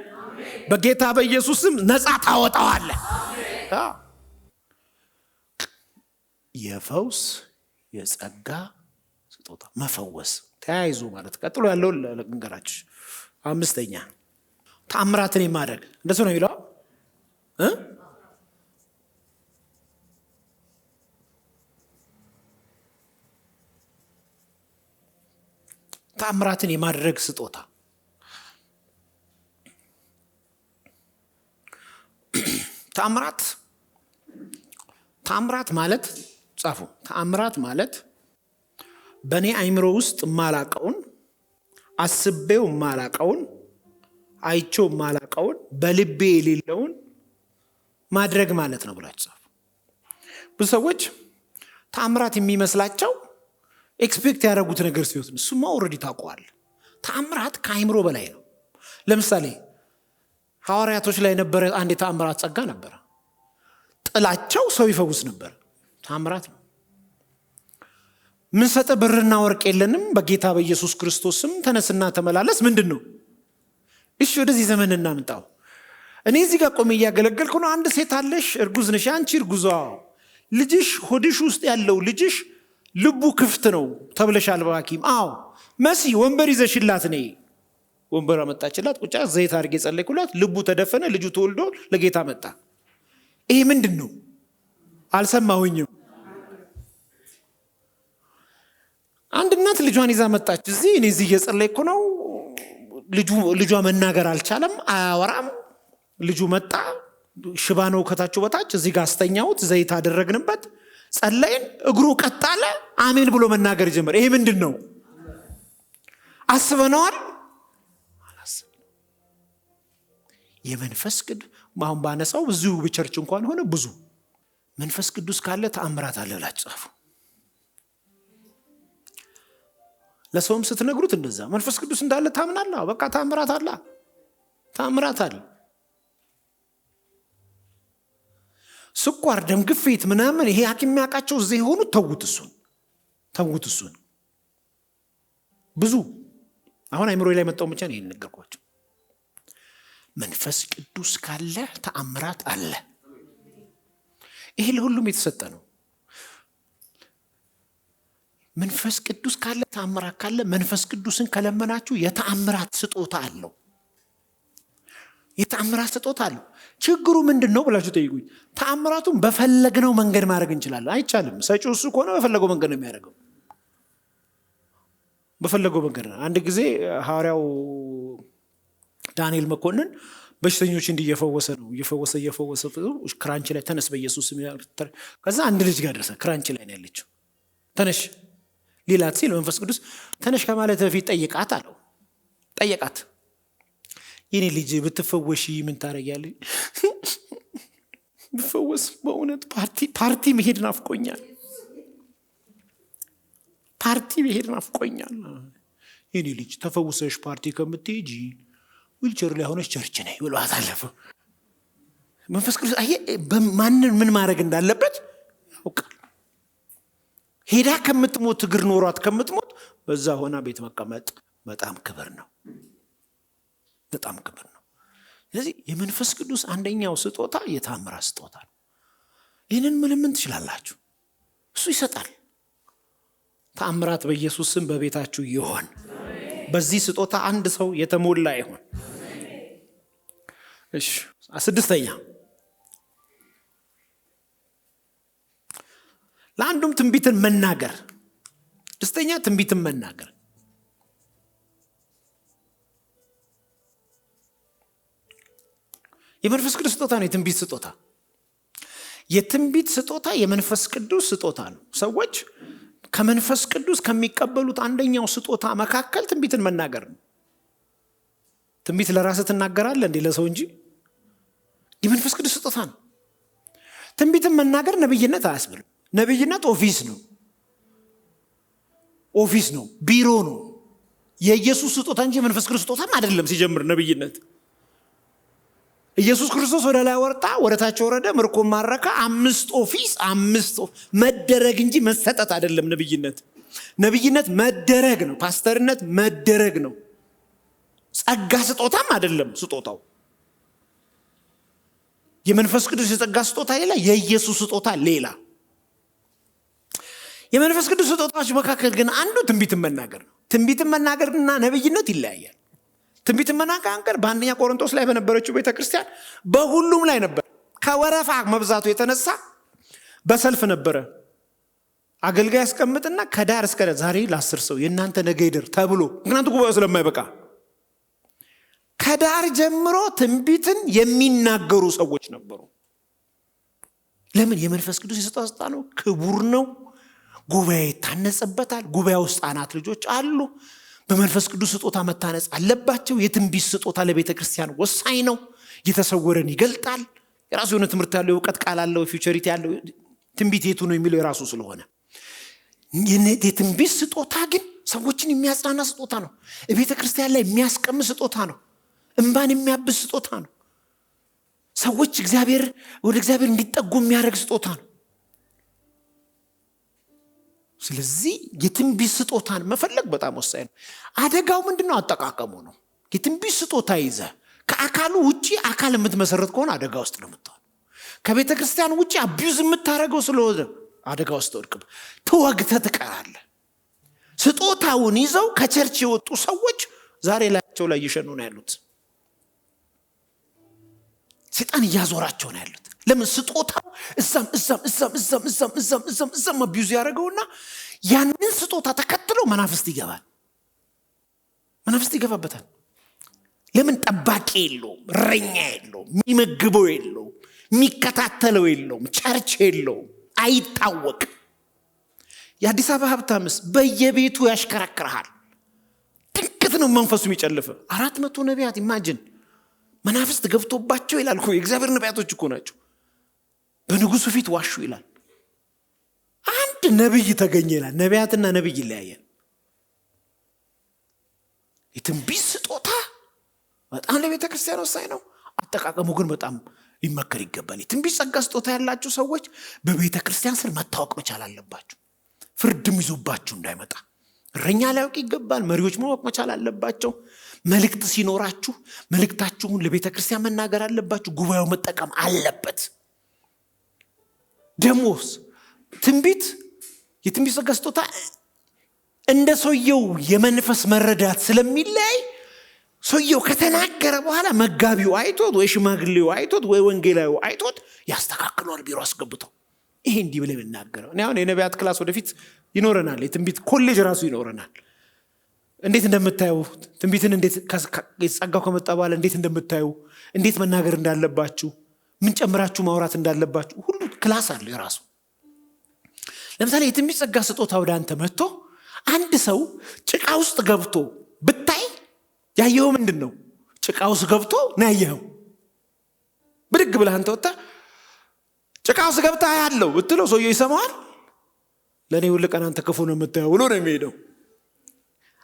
በጌታ በኢየሱስ ስም ነፃ ታወጣዋለህ። የፈውስ የጸጋ ስጦታ መፈወስ ተያይዞ ማለት ቀጥሎ ያለው ለንገራችሁ። አምስተኛ ተአምራትን የማድረግ እንደሱ ነው የሚለው። ተአምራትን የማድረግ ስጦታ። ተአምራት ማለት ጻፉ። ተአምራት ማለት በእኔ አይምሮ ውስጥ ማላቀውን፣ አስቤው ማላቀውን፣ አይቼው ማላቀውን፣ በልቤ የሌለውን ማድረግ ማለት ነው ብላችሁ ጻፉ። ብዙ ሰዎች ተአምራት የሚመስላቸው ኤክስፔክት ያደረጉት ነገር ሲሆን እሱማ ኦልሬዲ ታውቀዋል። ተአምራት ከአይምሮ በላይ ነው። ለምሳሌ ሐዋርያቶች ላይ ነበረ አንድ የተአምራት ጸጋ ነበረ። ጥላቸው ሰው ይፈውስ ነበር። ተአምራት ነው። ምን ሰጠ? ብርና ወርቅ የለንም፣ በጌታ በኢየሱስ ክርስቶስ ስም ተነስና ተመላለስ። ምንድን ነው? እሺ ወደዚህ ዘመን እናምጣው። እኔ እዚህ ጋር ቆሜ እያገለገልኩ ነው። አንድ ሴት አለሽ፣ እርጉዝ ነሽ። አንቺ እርጉዟ ልጅሽ ሆድሽ ውስጥ ያለው ልጅሽ ልቡ ክፍት ነው ተብለሻል በሐኪም። አዎ መሲ ወንበር ይዘሽላት ነይ። ወንበር አመጣችላት። ቁጫ ዘይት አድርጌ ጸለይኩላት። ልቡ ተደፈነ። ልጁ ተወልዶ ለጌታ መጣ። ይሄ ምንድን ነው? አልሰማሁኝም። አንድ እናት ልጇን ይዛ መጣች። እኔ እዚህ እየጸለይኩ ነው። ልጇ መናገር አልቻለም፣ አያወራም። ልጁ መጣ። ሽባ ነው ከታች በታች። እዚህ ጋር አስተኛሁት፣ ዘይት አደረግንበት። ጸለይን፣ እግሩ ቀጥ አለ፣ አሜን ብሎ መናገር ጀመረ። ይሄ ምንድን ነው? አስበነዋል? የመንፈስ ቅዱስ አሁን ባነሳው ብዙ በቸርች እንኳን ሆነ ብዙ መንፈስ ቅዱስ ካለ ተአምራት አለ ብላችሁ ጻፉ። ለሰውም ስትነግሩት እንደዛ መንፈስ ቅዱስ እንዳለ ታምናለህ? በቃ ተአምራት አለ፣ ተአምራት አለ። ስኳር፣ ደም ግፊት ምናምን ይሄ ሐኪም የሚያውቃቸው እዚህ የሆኑ ተውት እሱን ብዙ አሁን አይምሮ ላይ መጣው ብቻ ነው የነገርኳቸው። መንፈስ ቅዱስ ካለ ተአምራት አለ። ይሄ ለሁሉም የተሰጠ ነው። መንፈስ ቅዱስ ካለ ተአምራት ካለ መንፈስ ቅዱስን ከለመናችሁ የተአምራት ስጦታ አለው። የተአምራት ስጦታ አለው። ችግሩ ምንድነው ብላችሁ ጠይቁኝ። ተአምራቱን በፈለግነው መንገድ ማድረግ እንችላለን? አይቻልም። ሰጪው እሱ ከሆነ በፈለገው መንገድ ነው የሚያደርገው። በፈለገው መንገድ ነው። አንድ ጊዜ ሐዋርያው ዳንኤል መኮንን በሽተኞች እየፈወሰ ነው። እየፈወሰ ክራንች ላይ ተነስ በኢየሱስ ስም። ከዛ አንድ ልጅ ጋር ደረሰ። ክራንች ላይ ነው ያለችው። ተነሽ ሊላት ሲል መንፈስ ቅዱስ ተነሽ ከማለት በፊት ጠይቃት አለው። ጠየቃት። የኔ ልጅ ብትፈወሺ ምን ታረጊያለሽ? ብፈወስ በእውነት ፓርቲ መሄድ ናፍቆኛል። የኔ ልጅ ተፈውሰሽ ፓርቲ ከምትሄጂ ዊልቸር ላይ ሆነሽ ቸርች ነይ ብሏት አለፈው። መንፈስ ቅዱስ ማንን ምን ማድረግ እንዳለበት ያውቃል። ሄዳ ከምትሞት እግር ኖሯት ከምትሞት በዛ ሆና ቤት መቀመጥ በጣም ክብር ነው። ስለዚህ የመንፈስ ቅዱስ አንደኛው ስጦታ የተአምራት ስጦታ ነው። ይህንን ምን ትችላላችሁ? እሱ ይሰጣል። ተአምራት በኢየሱስ ስም በቤታችሁ ይሆን። በዚህ ስጦታ አንድ ሰው የተሞላ ይሆን። እሺ፣ ስድስተኛ ለአንዱም ትንቢትን መናገር። ስድስተኛ ትንቢትን መናገር። የመንፈስ ቅዱስ ስጦታ ነው የትንቢት ስጦታ። የትንቢት ስጦታ የመንፈስ ቅዱስ ስጦታ ነው። ሰዎች ከመንፈስ ቅዱስ ከሚቀበሉት አንደኛው ስጦታ መካከል ትንቢትን መናገር ነው። ትንቢት ለራስህ ትናገራለህ እንዴ? ለሰው እንጂ። የመንፈስ ቅዱስ ስጦታ ነው። ትንቢትን መናገር ነብይነት አያስብልም። ነብይነት ኦፊስ ነው፣ ቢሮ ነው። የኢየሱስ ስጦታ እንጂ የመንፈስ ቅዱስ ስጦታም አይደለም። ሲጀምር ነብይነት ኢየሱስ ክርስቶስ ወደ ላይ ወጣ፣ ወደ ታች ወረደ፣ ምርኮ ማረከ። አምስት ኦፊስ መደረግ እንጂ መሰጠት አይደለም። ነብይነት መደረግ ነው። ፓስተርነት መደረግ ነው። ጸጋ ስጦታም አይደለም። ስጦታው የመንፈስ ቅዱስ የጸጋ ስጦታ ሌላ፣ የኢየሱስ ስጦታ ሌላ። የመንፈስ ቅዱስ ስጦታዎች መካከል ግን አንዱ ትንቢትን መናገር ነው። ትንቢትን መናገርና ነብይነት ይለያያል። ትንቢትን መናገር በአንደኛ ቆሮንቶስ ላይ በነበረችው ቤተክርስቲያን በሁሉም ላይ ነበር። ከወረፋ መብዛቱ የተነሳ በሰልፍ ነበረ። አገልጋይ ያስቀምጥና ከዳር እስከ ዳር ዛሬ ለ10 ሰው የእናንተ ነገ ይደር ተብሎ፣ ምክንያቱም ጉባኤው ስለማይበቃ ከዳር ጀምሮ ትንቢትን የሚናገሩ ሰዎች ነበሩ። ለምን? የመንፈስ ቅዱስ የስጦታ ነው። ክቡር ነው። ጉባኤ ይታነጽበታል። ጉባኤ ውስጥ ሕፃናት ልጆች አሉ። በመንፈስ ቅዱስ ስጦታ መታነጽ አለባቸው። የትንቢት ስጦታ ለቤተ ክርስቲያን ወሳኝ ነው። የተሰወረን ይገልጣል። የራሱ የሆነ ትምህርት ያለው እውቀት ቃል አለው፣ ፊውቸሪቲ ያለው። ትንቢት የቱ ነው የሚለው የራሱ ስለሆነ፣ የትንቢት ስጦታ ግን ሰዎችን የሚያጽናና ስጦታ ነው። ቤተ ክርስቲያን ላይ የሚያስቀምጥ ስጦታ ነው። እንባን የሚያብስ ስጦታ ነው። ሰዎች ወደ እግዚአብሔር እንዲጠጉ የሚያደርግ ስጦታ ነው። ስለዚህ የትንቢት ስጦታን መፈለግ በጣም ወሳኝ ነው። አደጋው ምንድነው? አጠቃቀሙ ነው። የትንቢት ስጦታ ይዘህ ከአካሉ ውጪ አካል የምትመሰረት ከሆነ አደጋ ውስጥ ነው የምትሆነው። ከቤተ ክርስቲያን ውጪ አቢዩዝ የምታደርገው ስለሆነ አደጋ ውስጥ ተወግተህ ትቀራለህ። ስጦታውን ይዘው ከቸርች የወጡ ሰዎች ዛሬ ላያቸው ላይ እየሸኑ ነው ያሉት። ሰይጣን እያዞራቸው ነው ያሉት። ለምን? ስጦታው እዛም አቢዩዝ ያደረገውና ያንን ስጦታ ተከትሎ መናፍስት ይገባበታል። ለምን? ጠባቂ የለውም፣ እረኛ የለውም፣ የሚመግበው የለውም፣ የሚከታተለው የለውም፣ ቸርች የለውም። አይታወቅም። የአዲስ አበባ ሀብታምስ በየቤቱ ያሽከረክርሃል። ድንገት ነው መንፈሱ የሚጨልፈ። 400 ነቢያት ኢማጂን መናፍስት ገብቶባቸው ይላል እኮ የእግዚአብሔር ነቢያቶች እኮ ናቸው። በንጉሱ ፊት ዋሹ ይላል። አንድ ነብይ ተገኘ ይላል። ነቢያትና ነብይ ይለያያል። የትንቢት ስጦታ በጣም ለቤተ ክርስቲያን ወሳኝ ነው። አጠቃቀሙ ግን በጣም ሊመከር ይገባል። የትንቢት ጸጋ ስጦታ ያላችሁ ሰዎች በቤተ ክርስቲያን ስር መታወቅ መቻል አለባችሁ። ፍርድም ይዞባችሁ እንዳይመጣ እረኛ ሊያውቅ ይገባል። መሪዎች ማወቅ መቻል አለባቸው። መልእክት ሲኖራችሁ መልእክታችሁን ለቤተ ክርስቲያን መናገር አለባችሁ። ጉባኤው መጠቀም አለበት። ደሞስ የትንቢት ጸጋ ስጦታ እንደ ሰውየው የመንፈስ መረዳት ስለሚለይ ሰውየው ከተናገረ በኋላ መጋቢው አይቶት ወይ ሽማግሌው አይቶት ወይ ወንጌላዊ አይቶት ያስተካክሏል። ቢሮ አስገብተው ይሄ እንዲህ ብለ የምናገረው እኔ አሁን የነቢያት ክላስ ወደፊት ይኖረናል። የትንቢት ኮሌጅ ራሱ ይኖረናል። እንዴት እንደምታዩ ትንቢትን እንዴት የተጸጋው ከመጣ በኋላ እንዴት እንደምታዩ እንዴት መናገር እንዳለባችሁ ምን ጨምራችሁ ማውራት እንዳለባችሁ ሁሉ ክላስ አለ የራሱ። ለምሳሌ የትንቢት ጸጋ ስጦታ ወደ አንተ መጥቶ አንድ ሰው ጭቃ ውስጥ ገብቶ ብታይ ያየው ምንድነው? ጭቃ ውስጥ ገብቶ ነው ያየው። ብድግ ብለህ አንተ ወጣ ጭቃ ውስጥ ገብታ ያለው ብትለው ሰውየው ይሰማዋል? ለኔ ሁሉ ቀን አንተ ክፉ ነው የምታየው ብሎ ነው የሚሄደው።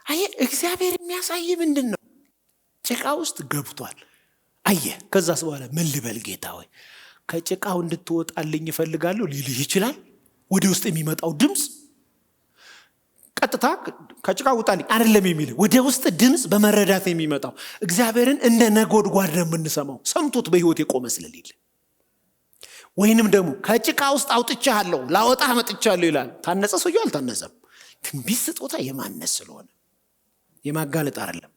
አየ እግዚአብሔር የሚያሳይ ምንድነው? ጭቃ ውስጥ ገብቷል አየ። ከዛስ በኋላ ምን ልበል ጌታ ሆይ ከጭቃው እንድትወጣልኝ እፈልጋለሁ ሊልህ ይችላል። ወደ ውስጥ የሚመጣው ድምጽ ቀጥታ ከጭቃው ውጣልኝ አይደለም የሚል ወደ ውስጥ ድምጽ በመረዳት የሚመጣው እግዚአብሔርን እንደ ነጎድጓድ ነው የምንሰማው። ሰምቶት በህይወት የቆመ ስለሌለ ወይንም ደግሞ ከጭቃ ውስጥ አውጥቻለሁ ላወጣ መጥቻለሁ ይላል። ታነጸ ሰውየው አልታነጸም። ትንቢት ስጦታ የማነስ ስለሆነ የማጋለጥ አይደለም።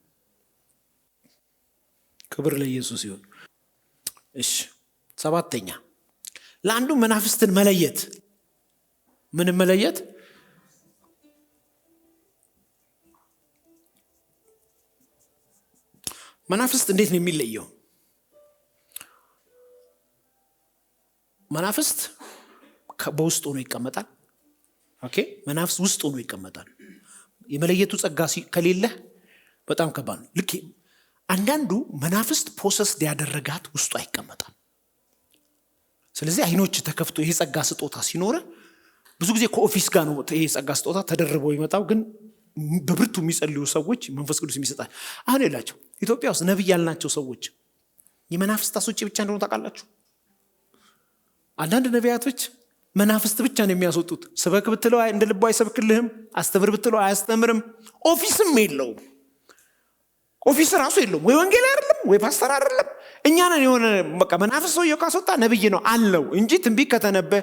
ክብር ለኢየሱስ ይሁን። እሺ 7ኛ ለአንዱ መናፍስትን መለየት። ምን መለየት? መናፍስት እንዴት ነው የሚለየው? መናፍስት በውስጥ ሆኖ ይቀመጣል። ኦኬ መናፍስት ውስጥ ሆኖ ይቀመጣል። የመለየቱ ጸጋ ከሌለ በጣም ከባድ ነው። ልክ አንዳንዱ መናፍስት ፕሮሰስ ያደረጋት ውስጡ አይቀመጣል። ስለዚህ አይኖች ተከፍቶ ይሄ ጸጋ ስጦታ ሲኖር ብዙ ጊዜ ከኦፊስ ጋር ነው ይሄ ጸጋ ስጦታ ተደርቦ ይመጣው። ግን በብርቱ የሚጸልዩ ሰዎች መንፈስ ቅዱስ የሚሰጣቸው አሁን የላቸው። ኢትዮጵያ ውስጥ ነብይ ያልናቸው ሰዎች የመናፍስት አስወጪ ብቻ እንደሆነ ታውቃላችሁ። አንዳንድ ነቢያቶች መናፍስት ብቻ ነው የሚያስወጡት። ስበክ ብትለው እንደ ልቡ አይሰብክልህም። አስተምር ብትለው አያስተምርም። ኦፊስም የለውም። ኦፊስ ራሱ የለውም። ወይ ወንጌል አይደለም ወይ ፓስተር አይደለም። እኛ ነን የሆነ በቃ መናፍስት ሰውየው ካስወጣ ነብይ ነው አለው እንጂ ትንቢት ከተነበየ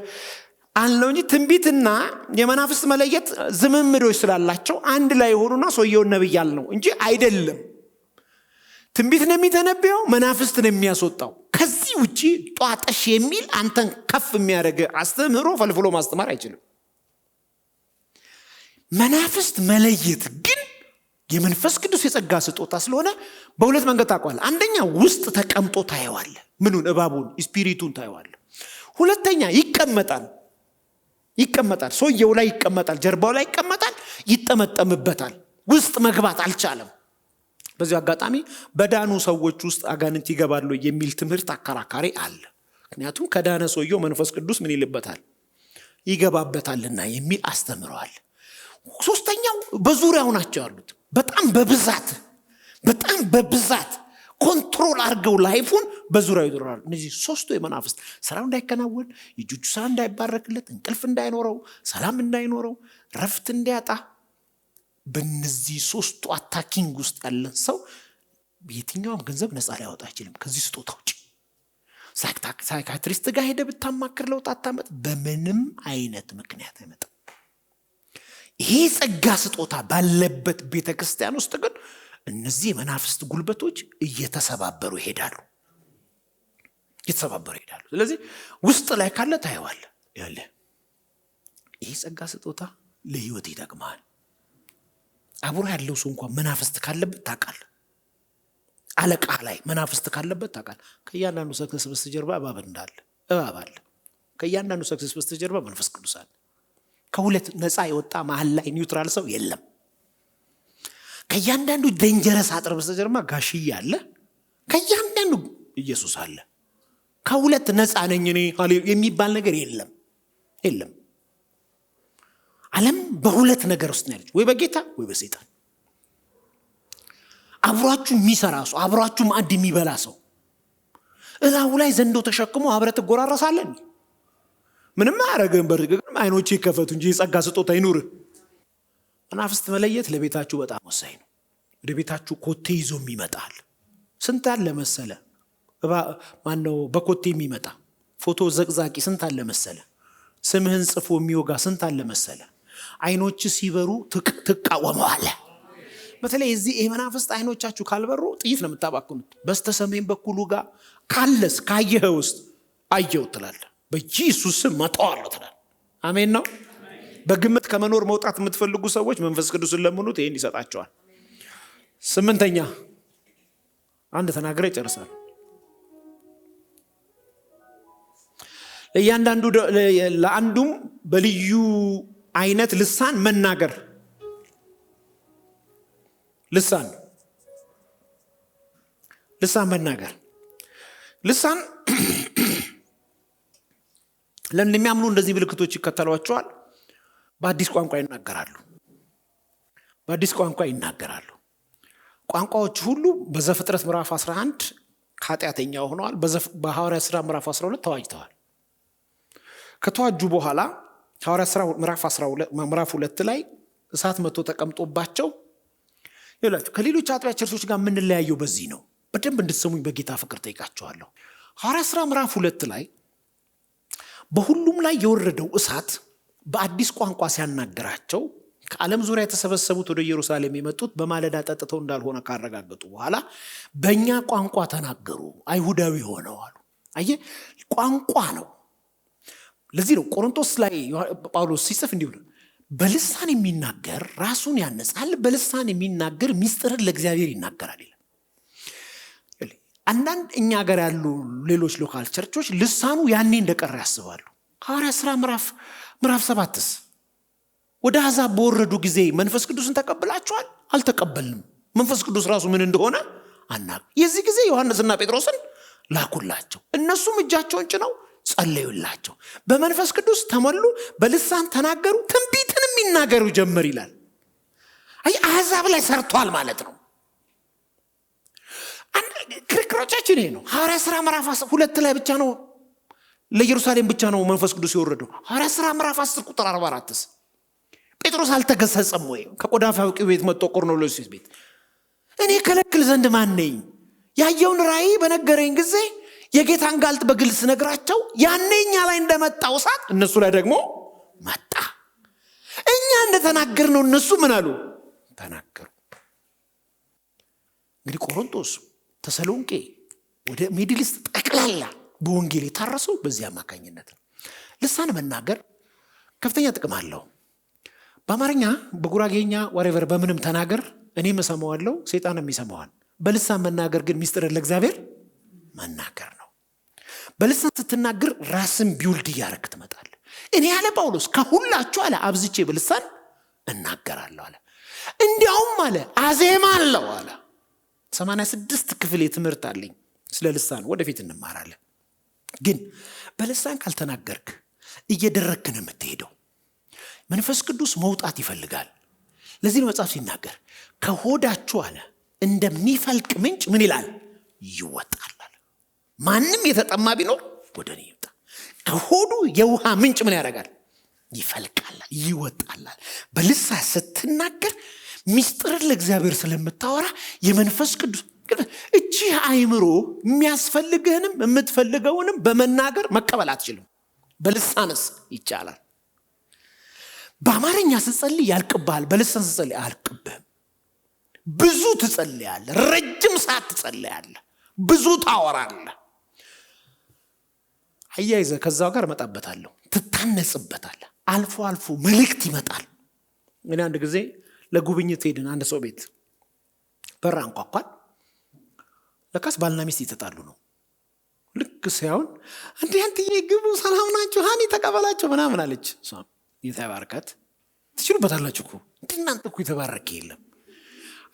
አለው እንጂ ትንቢትና የመናፍስት መለየት ዝምምዶች ስላላቸው አንድ ላይ ሆኑና ሰውየውን ነብይ አልነው እንጂ አይደለም። ትንቢት ነው የሚተነበየው፣ መናፍስት ነው የሚያስወጣው። ከዚህ ውጪ ጧጠሽ የሚል አንተን ከፍ የሚያደርግ አስተምህሮ ፈልፍሎ ማስተማር አይችልም። መናፍስት መለየት ግን የመንፈስ ቅዱስ የጸጋ ስጦታ ስለሆነ በሁለት መንገድ ታውቀዋለህ። አንደኛ ውስጥ ተቀምጦ ታየዋለህ። ምኑን? እባቡን ስፒሪቱን ታየዋለህ። ሁለተኛ ይቀመጣል። ሰውየው ላይ ይቀመጣል፣ ጀርባው ላይ ይቀመጣል፣ ይጠመጠምበታል። ውስጥ መግባት አልቻለም። በዚህ አጋጣሚ በዳኑ ሰዎች ውስጥ አጋንንት ይገባሉ የሚል ትምህርት አከራካሪ አለ። ምክንያቱም ከዳነ ሰውየው መንፈስ ቅዱስ ምን ይልበታል? ይገባበታልና የሚል አስተምረዋል። ሶስተኛው በዙሪያው ናቸው ያሉት። በጣም በብዛት ኮንትሮል አድርገው ላይፉን በዙሪያው ይደራሉ። እነዚህ ሶስቱ የመናፍስት ስራው እንዳይከናወን፣ የእጆቹ ስራ እንዳይባረክለት፣ እንቅልፍ እንዳይኖረው፣ ሰላም እንዳይኖረው፣ ረፍት እንዲያጣ በእነዚህ ሶስቱ አታኪንግ ውስጥ ያለን ሰው የትኛውም ገንዘብ ነፃ ሊያወጣ አይችልም ከዚህ ስጦታ ውጭ። ሳይካትሪስት ጋር ሄደ ብታማክር ለውጥ አታመጥ። በምንም አይነት ምክንያት አይመጣም። ይሄ ጸጋ ስጦታ ባለበት ቤተክርስቲያን ውስጥ ግን እነዚህ የመናፍስት ጉልበቶች እየተሰባበሩ ይሄዳሉ። ስለዚህ ውስጥ ላይ ካለ ታየዋለህ። ይሄ ጸጋ ስጦታ ለህይወት ይጠቅማል። አብሮ ያለው ሰው እንኳን መናፍስት ካለበት ታውቃለህ። አለቃ ላይ መናፍስት ካለበት ታውቃለህ። ከእያንዳንዱ ሰክስ በስተጀርባ እባብ አለ። ከእያንዳንዱ ሰክሰስ በስተጀርባ መንፈስ ቅዱስ አለ። ከሁለት ነፃ የወጣ መሀል ላይ ኒውትራል ሰው የለም። ከእያንዳንዱ ደንጀረስ አጥር በስተጀርባ ጋሽዬ አለ። ከእያንዳንዱ ኢየሱስ አለ። ከሁለት ነፃ ነኝ እኔ የሚባል ነገር የለም። ዓለም በሁለት ነገር ውስጥ ነው ያለችው፣ ወይ በጌታ ወይ በሰይጣን። አብሯችሁ የሚሰራ ሰው፣ አብሯችሁ ማዕድ የሚበላ ሰው እላው ላይ ዘንዶ ተሸክሞ አብረህ ትጎራረሳለህ። ምንም አያረግም። በርግጥ አይኖች ይከፈቱ እንጂ የጸጋ ስጦታ ይኑር። መናፍስት መለየት ለቤታችሁ በጣም ወሳኝ ነው። ወደ ቤታችሁ ኮቴ ይዞ የሚመጣል ስንት አለ መሰለ። ማነው በኮቴ የሚመጣ ፎቶ ዘቅዛቂ ስንት አለ መሰለ። ስምህን ጽፎ የሚወጋ ስንት አለ መሰለ። አይኖች ሲበሩ ትቃወመዋለህ። በተለይ እዚህ የመናፍስት አይኖቻችሁ ካልበሩ ጥይት ነው የምታባክኑት። በስተሰሜን በኩሉ ጋር ካለስ ካየህ ውስጥ አየው ትላለህ። በኢየሱስ ስም መጣዋለሁ ትላለህ። አሜን ነው። በግምት ከመኖር መውጣት የምትፈልጉ ሰዎች መንፈስ ቅዱስን ለምኑት፣ ይሄን ይሰጣቸዋል። 8ኛ አንድ ተናግሬ ይጨርሳል። ለአንዱም በልዩ አይነት ልሳን መናገር። ልሳን መናገር ልሳን ለሚያምኑ እንደዚህ ምልክቶች ይከተሏቸዋል። በአዲስ ቋንቋ ይናገራሉ። ቋንቋዎች ሁሉ በዘፍጥረት ምዕራፍ 11 ኃጢአተኛ ሆነዋል። በሐዋርያት ሥራ ምዕራፍ 12 ተዋጅተዋል። ከተዋጁ በኋላ ሐዋርያት ሥራ ምዕራፍ 2 ላይ እሳት መጥቶ ተቀምጦባቸው ይላችሁ። ከሌሎች አጥቢያ ቸርቾች ጋር የምንለያየው በዚህ ነው። በደንብ እንድትሰሙኝ በጌታ ፍቅር ጠይቃቸዋለሁ። ሐዋርያት ሥራ ምዕራፍ 2 ላይ በሁሉም ላይ የወረደው እሳት በአዲስ ቋንቋ ሲያናገራቸው ከዓለም ዙሪያ የተሰበሰቡት ወደ ኢየሩሳሌም የመጡት በማለዳ ጠጥተው እንዳልሆነ ካረጋገጡ በኋላ በእኛ ቋንቋ ተናገሩ፣ አይሁዳዊ ሆነው አሉ። አየህ፣ ቋንቋ ነው። ለዚህ ነው ቆሮንቶስ ላይ ጳውሎስ ሲጽፍ እንዲሁ በልሳን የሚናገር ራሱን ያነጻል፣ በልሳን የሚናገር ምስጢርን ለእግዚአብሔር ይናገራል ይላል። አንዳንድ እኛ ሀገር ያሉ ሌሎች ሎካል ቸርቾች ልሳኑ ያኔ እንደቀረ ያስባሉ። ሐዋርያት ሥራ ምዕራፍ 7ስ ወደ አሕዛብ በወረዱ ጊዜ መንፈስ ቅዱስን ተቀብላችኋል? አልተቀበልንም። መንፈስ ቅዱስ ራሱ ምን እንደሆነ አናውቅም። የዚህ ጊዜ ዮሐንስና ጴጥሮስን ላኩላቸው። እነሱም እጃቸውን ጭነው ጸለዩላቸው፣ በመንፈስ ቅዱስ ተሞሉ፣ በልሳን ተናገሩ፣ ትንቢትንም ይናገሩ ጀመር ይላል። አይ አሕዛብ ላይ ሰርቷል ማለት ነው። ክርክሮቻችን ይሄ ነው። ሐዋርያት ሥራ ምዕራፍ 2 ላይ ብቻ ነው ለኢየሩሳሌም ብቻ ነው መንፈስ ቅዱስ የወረደው። ሐዋርያት ሥራ ምዕራፍ 10 ቁጥር 44ስ ጴጥሮስ አልተገሰጸም ወይ? ከቆዳ ፋቂው ቤት መጥቶ ቆርኔሌዎስ ቤት እኔ ከለክል ዘንድ ማን ነኝ? ያየውን ራእይ በነገረኝ ጊዜ የጌታን ጋልጥ በግልጽ ነግራቸው ያኔ እኛ ላይ እንደመጣው እሳት እነሱ ላይ ደግሞ መጣ። እኛ እንደተናገርነው እነሱ ምን አሉ? ተናገሩ። እንግዲህ ቆሮንቶስ፣ ተሰሎንቄ፣ ወደ ሚድል ኢስት ጠቅላላ በወንጌል የታረሰው በዚህ አማካኝነት ነው። ልሳን መናገር ከፍተኛ ጥቅም አለው። በአማርኛ በጉራጌኛ ወሬቨር በምንም ተናገር፣ እኔም እሰማዋለሁ፣ ሰይጣንም ይሰማዋል። በልሳን መናገር ግን ምስጢርን ለእግዚአብሔር መናገር ነው። በልሳን ስትናገር ራስን ቢውልድ እያረክ ትመጣለህ። እኔ ያለ ጳውሎስ ከሁላችሁ አለ አብዝቼ በልሳን እናገራለሁ አለ። እንዲያውም አለ አዜማለሁ አለ። 86 ክፍል የትምህርት አለኝ ስለ ልሳን፣ ወደፊት እንማራለን። ግን በልሳን ካልተናገርክ እየደረክ ነው የምትሄደው። መንፈስ ቅዱስ መውጣት ይፈልጋል። ለዚህ ነው መጽሐፍ ሲናገር ከሆዳችሁ አለ እንደሚፈልቅ ምንጭ ምን ይላል? ይወጣል። ማንም የተጠማ ቢኖር ወደ እኔ ይምጣ። ከሆዱ የውሃ ምንጭ ምን ያደርጋል? ይፈልቃል፣ ይወጣል። በልሳን ስትናገር ምስጢርን ለእግዚአብሔር ስለምታወራ የመንፈስ ቅዱስ እቺ አይምሮ የሚያስፈልግህንም የምትፈልገውንም በመናገር መቀበል አትችልም። በልሳንስ ይቻላል። በአማርኛ ስትጸልይ ያልቅብሃል፣ በልሳን ስትጸልይ አያልቅብህም። ብዙ ትጸልያለህ፣ ረጅም ሰዓት ትጸልያለህ፣ ብዙ ታወራለህ። አያይዘህ ከዛው ጋር እመጣበታለሁ፣ ትታነጽበታለህ። አልፎ አልፎ መልእክት ይመጣል። እኔ አንድ ጊዜ ለጉብኝት ሄድን። አንድ ሰው ቤት በር አንኳኳል። ለካስ ባልና ሚስት ይተጣሉ ነው። ልክ ልክ ሲያውን እንዴ አንተዬ ግቡ ሰላም ናችሁ ሃኒ ተቀበላቸው ምናምን አለች። እሷም የተባረከት ትችሉበታላችሁ እኮ እናንተ እኮ የተባረከ የለም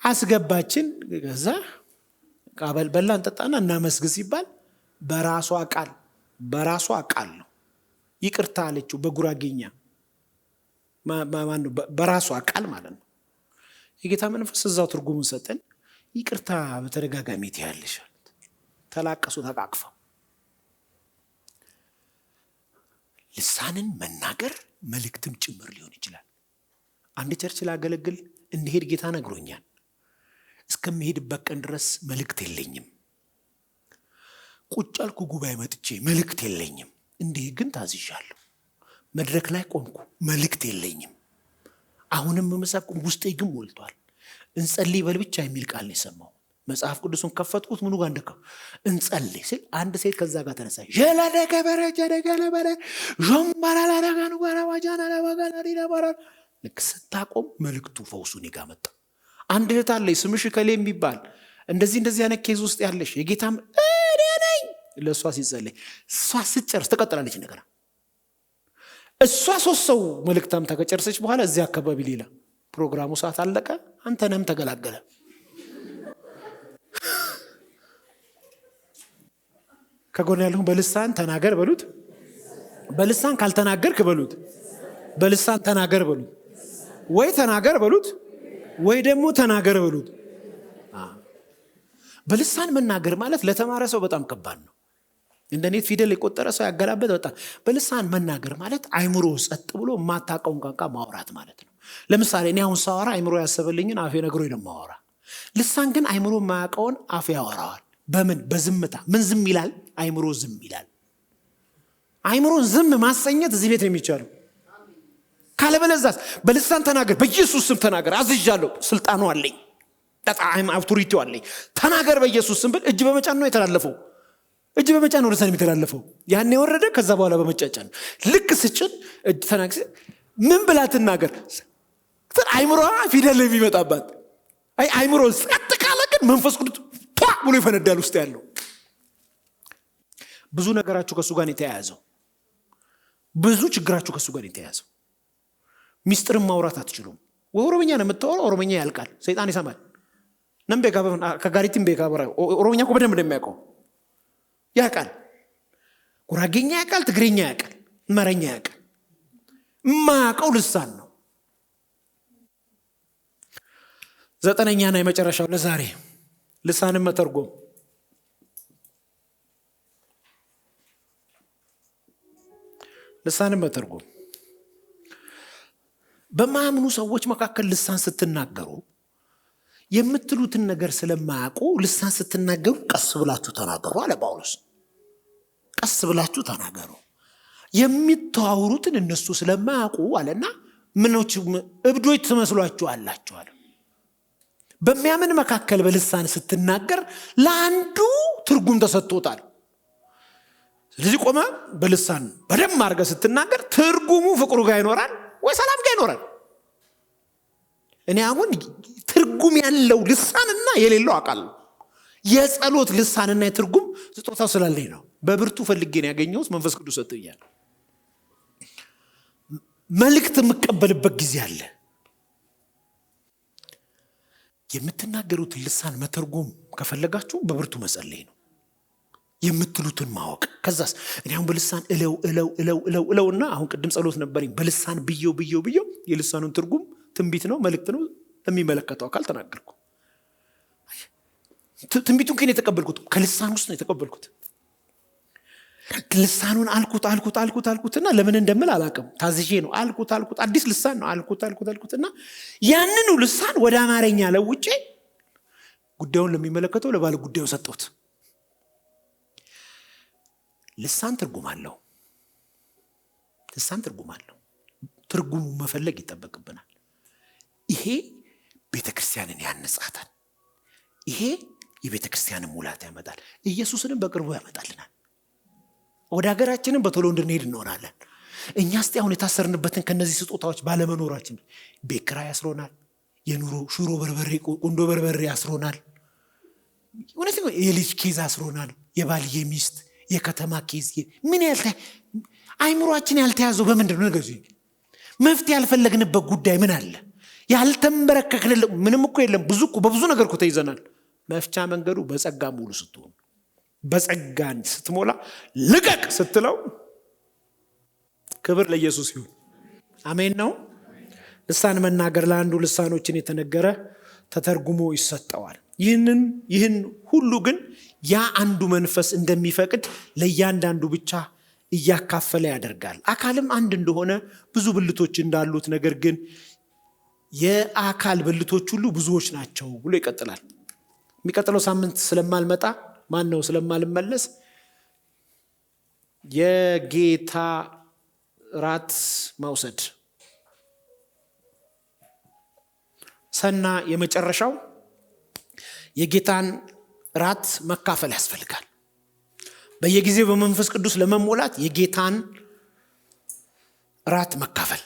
አስገባችን። ከዛ ቃበል በላን ጠጣና እናመስግን ሲባል በራሷ ቃል ነው ይቅርታ አለችው በጉራጌኛ ማነው በራሷ ቃል ማለት ነው። የጌታ መንፈስ እዛው ትርጉሙን ሰጠን። ይቅርታ በተደጋጋሚ ትያለሽ አሉት። ተላቀሱ ተቃቅፈው። ልሳንን መናገር መልእክትም ጭምር ሊሆን ይችላል። አንድ ቸርች ላገለግል እንድሄድ ጌታ ነግሮኛል። እስከምሄድበት ቀን ድረስ መልእክት የለኝም። ቁጭ አልኩ ጉባኤ መጥቼ መልእክት የለኝም። እንዲህ ግን ታዝዣለሁ። መድረክ ላይ ቆምኩ መልእክት የለኝም። አሁንም መሰብኩ ውስጤ ግን ሞልቷል። እንጸልይ በል ብቻ የሚል ቃል ነው የሰማው። መጽሐፍ ቅዱስን ከፈትኩት ምኑ ጋር እንደከው እንጸልይ ሲል አንድ ሴት ከዛ ጋር ተነሳ። ጀላደከ በረጀ ደገለበረ ጆምባራላ ደጋኑ ጋራዋጃና ለባጋና ዲዳባራ ልክ ስታቆም መልእክቱ ፈውሱ እኔ ጋር መጣ። አንድ እህት አለኝ ስምሽ ከሌ የሚባል እንደዚህ አይነት ኬዝ ውስጥ ያለሽ የጌታም እኔ ነኝ ለእሷ ሲጸልይ እሷ ስትጨርስ ትቀጥላለች ነገር እሷ 3 ሰው መልእክታም ተከጨርሰች በኋላ እዚህ አካባቢ ሌላ ፕሮግራሙ ሰዓት አለቀ። አንተንም ተገላገለ። ከጎን ያለውን በልሳን ተናገር በሉት። በልሳን ካልተናገርክ በሉት በልሳን ተናገር በሉት። ወይ ተናገር በሉት ወይ ደግሞ ተናገር በሉት። በልሳን መናገር ማለት ለተማረ ሰው በጣም ከባድ ነው። እንደኔት ፊደል የቆጠረ ሰው ያገላበት በጣም በልሳን መናገር ማለት አይምሮ ጸጥ ብሎ ማታቀውን ቋንቋ ማውራት ማለት ነው። ለምሳሌ እኔ አሁን ሳወራ አይምሮ ያሰበልኝን አፌ ነግሮኝ ነው ማወራ። ልሳን ግን አይምሮ ማያውቀውን አፌ ያወራዋል። በምን በዝምታ ምን ዝም ይላል? አይምሮ ዝም ይላል። አይምሮን ዝም ማሰኘት እዚህ ቤት ነው የሚቻለው። ካለበለዛስ በልሳን ተናገር፣ በኢየሱስ ስም ተናገር፣ አዝዣለሁ፣ ስልጣኑ አለኝ፣ በጣም አውቶሪቲው አለኝ፣ ተናገር በኢየሱስ ስም ብል እጅ በመጫን ነው የተላለፈው። እጅ በመጫን ነው ልሳን የሚተላለፈው። ያን የወረደ ከዛ በኋላ በመጫጫን ነው። ልክ ስጭን እጅ ተናገር ምን ብላ ትናገር? አይምሮ ፊደል የሚመጣባት አይ አይምሮ ጸጥ ካለ ግን መንፈስ ቅዱስ ቷ ብሎ ይፈነዳል ውስጥ ያለው። ብዙ ነገራችሁ ከሱ ጋር የተያያዘው፣ ብዙ ችግራችሁ ከሱ ጋር የተያያዘው። ሚስጥርን ማውራት አትችሉም። ኦሮምኛ ነው የምታወራው፣ ኦሮምኛ ያልቃል፣ ሰይጣን ይሰማል። ነምቤ ከጋሪቲም ቤካበራ ኦሮምኛ እኮ በደንብ እንደሚያውቀው ያውቃል። ጉራጌኛ ያውቃል፣ ትግሬኛ ያውቃል፣ መረኛ ያውቃል። ማያውቀው ልሳን ነው። 9ኛና የመጨረሻው ለዛሬ ልሳንን መተርጎም። ልሳንን መተርጎም በማያምኑ ሰዎች መካከል ልሳን ስትናገሩ የምትሉትን ነገር ስለማያውቁ ልሳን ስትናገሩ ቀስ ብላችሁ ተናገሩ አለ ጳውሎስ። ቀስ ብላችሁ ተናገሩ። የሚተዋወሩትን እነሱ ስለማያውቁ አለና ምኖች እብዶች ትመስሏችኋላችሁ አለ። በሚያምን መካከል በልሳን ስትናገር ለአንዱ ትርጉም ተሰጥቶታል። ስለዚህ ቆመ በልሳን በደም አድርገህ ስትናገር ትርጉሙ ፍቅሩ ጋር ይኖራል ወይ ሰላም ጋር ይኖራል። እኔ አሁን ትርጉም ያለው ልሳንና የሌለው አውቃለሁ። የጸሎት ልሳንና የትርጉም ስጦታው ስላለኝ ነው። በብርቱ ፈልጌ ነው ያገኘሁት። መንፈስ ቅዱስ ሰጥቶኛል። መልእክት የምቀበልበት ጊዜ አለ። የምትናገሩትን ልሳን መተርጎም ከፈለጋችሁ በብርቱ መጸለይ ነው። የምትሉትን ማወቅ። ከዛስ እኔ አሁን በልሳን እለውና አሁን ቅድም ጸሎት ነበረኝ። በልሳን ብየው የልሳኑን ትርጉም ትንቢት ነው መልእክት ነው ለሚመለከተው አካል ተናገርኩ። ትንቢቱን ከኔ የተቀበልኩት ከልሳን ውስጥ ነው የተቀበልኩት። ልሳኑን አልኩትና ለምን እንደምል አላውቅም። ታዝዤ ነው አልኩት። አዲስ ልሳን ነው አልኩትና ያንኑ ልሳን ወደ አማርኛ ለውጬ ጉዳዩን ለሚመለከተው ለባለ ጉዳዩ ሰጠሁት። ልሳን ትርጉም አለው። ትርጉሙ መፈለግ ይጠበቅብናል። ይሄ ቤተክርስቲያንን ያነጻታል። ይሄ የቤተክርስቲያንን ሙላት ያመጣል። ኢየሱስንም በቅርቡ ያመጣልናል። ወደ ሀገራችንን በቶሎ እንድንሄድ እንሆናለን። እኛ እስቲ አሁን የታሰርንበትን ከነዚህ ስጦታዎች ባለመኖራችን ቤት ኪራይ ያስሮናል። የኑሮ ሽሮ በርበሬ ቁንዶ በርበሬ ያስሮናል። እውነት የልጅ ኬዝ አስሮናል። የባልየ ሚስት የከተማ ኬዝ ምን አይምሮአችን ያልተያዘው በምንድን ነው? ነገሩኝ። መፍትሄ ያልፈለግንበት ጉዳይ ምን አለ? ያልተንበረከክንለት ምንም እኮ የለም። በብዙ ነገር እኮ ተይዘናል። መፍቻ መንገዱ በጸጋ ሙሉ ስትሆን፣ በጸጋን ስትሞላ ልቀቅ ስትለው፣ ክብር ለኢየሱስ ይሁን። አሜን ነው። ልሳን መናገር ለአንዱ ልሳኖችን የተነገረ ተተርጉሞ ይሰጠዋል። ይህን ሁሉ ግን ያ አንዱ መንፈስ እንደሚፈቅድ ለእያንዳንዱ ብቻ እያካፈለ ያደርጋል። አካልም አንድ እንደሆነ ብዙ ብልቶች እንዳሉት፣ ነገር ግን የአካል ብልቶች ሁሉ ብዙዎች ናቸው ብሎ ይቀጥላል። የሚቀጥለው ሳምንት ስለማልመለስ የጌታ ራት መውሰድ ሰና የመጨረሻው የጌታን ራት መካፈል ያስፈልጋል። በየጊዜው በመንፈስ ቅዱስ ለመሞላት የጌታን ራት መካፈል።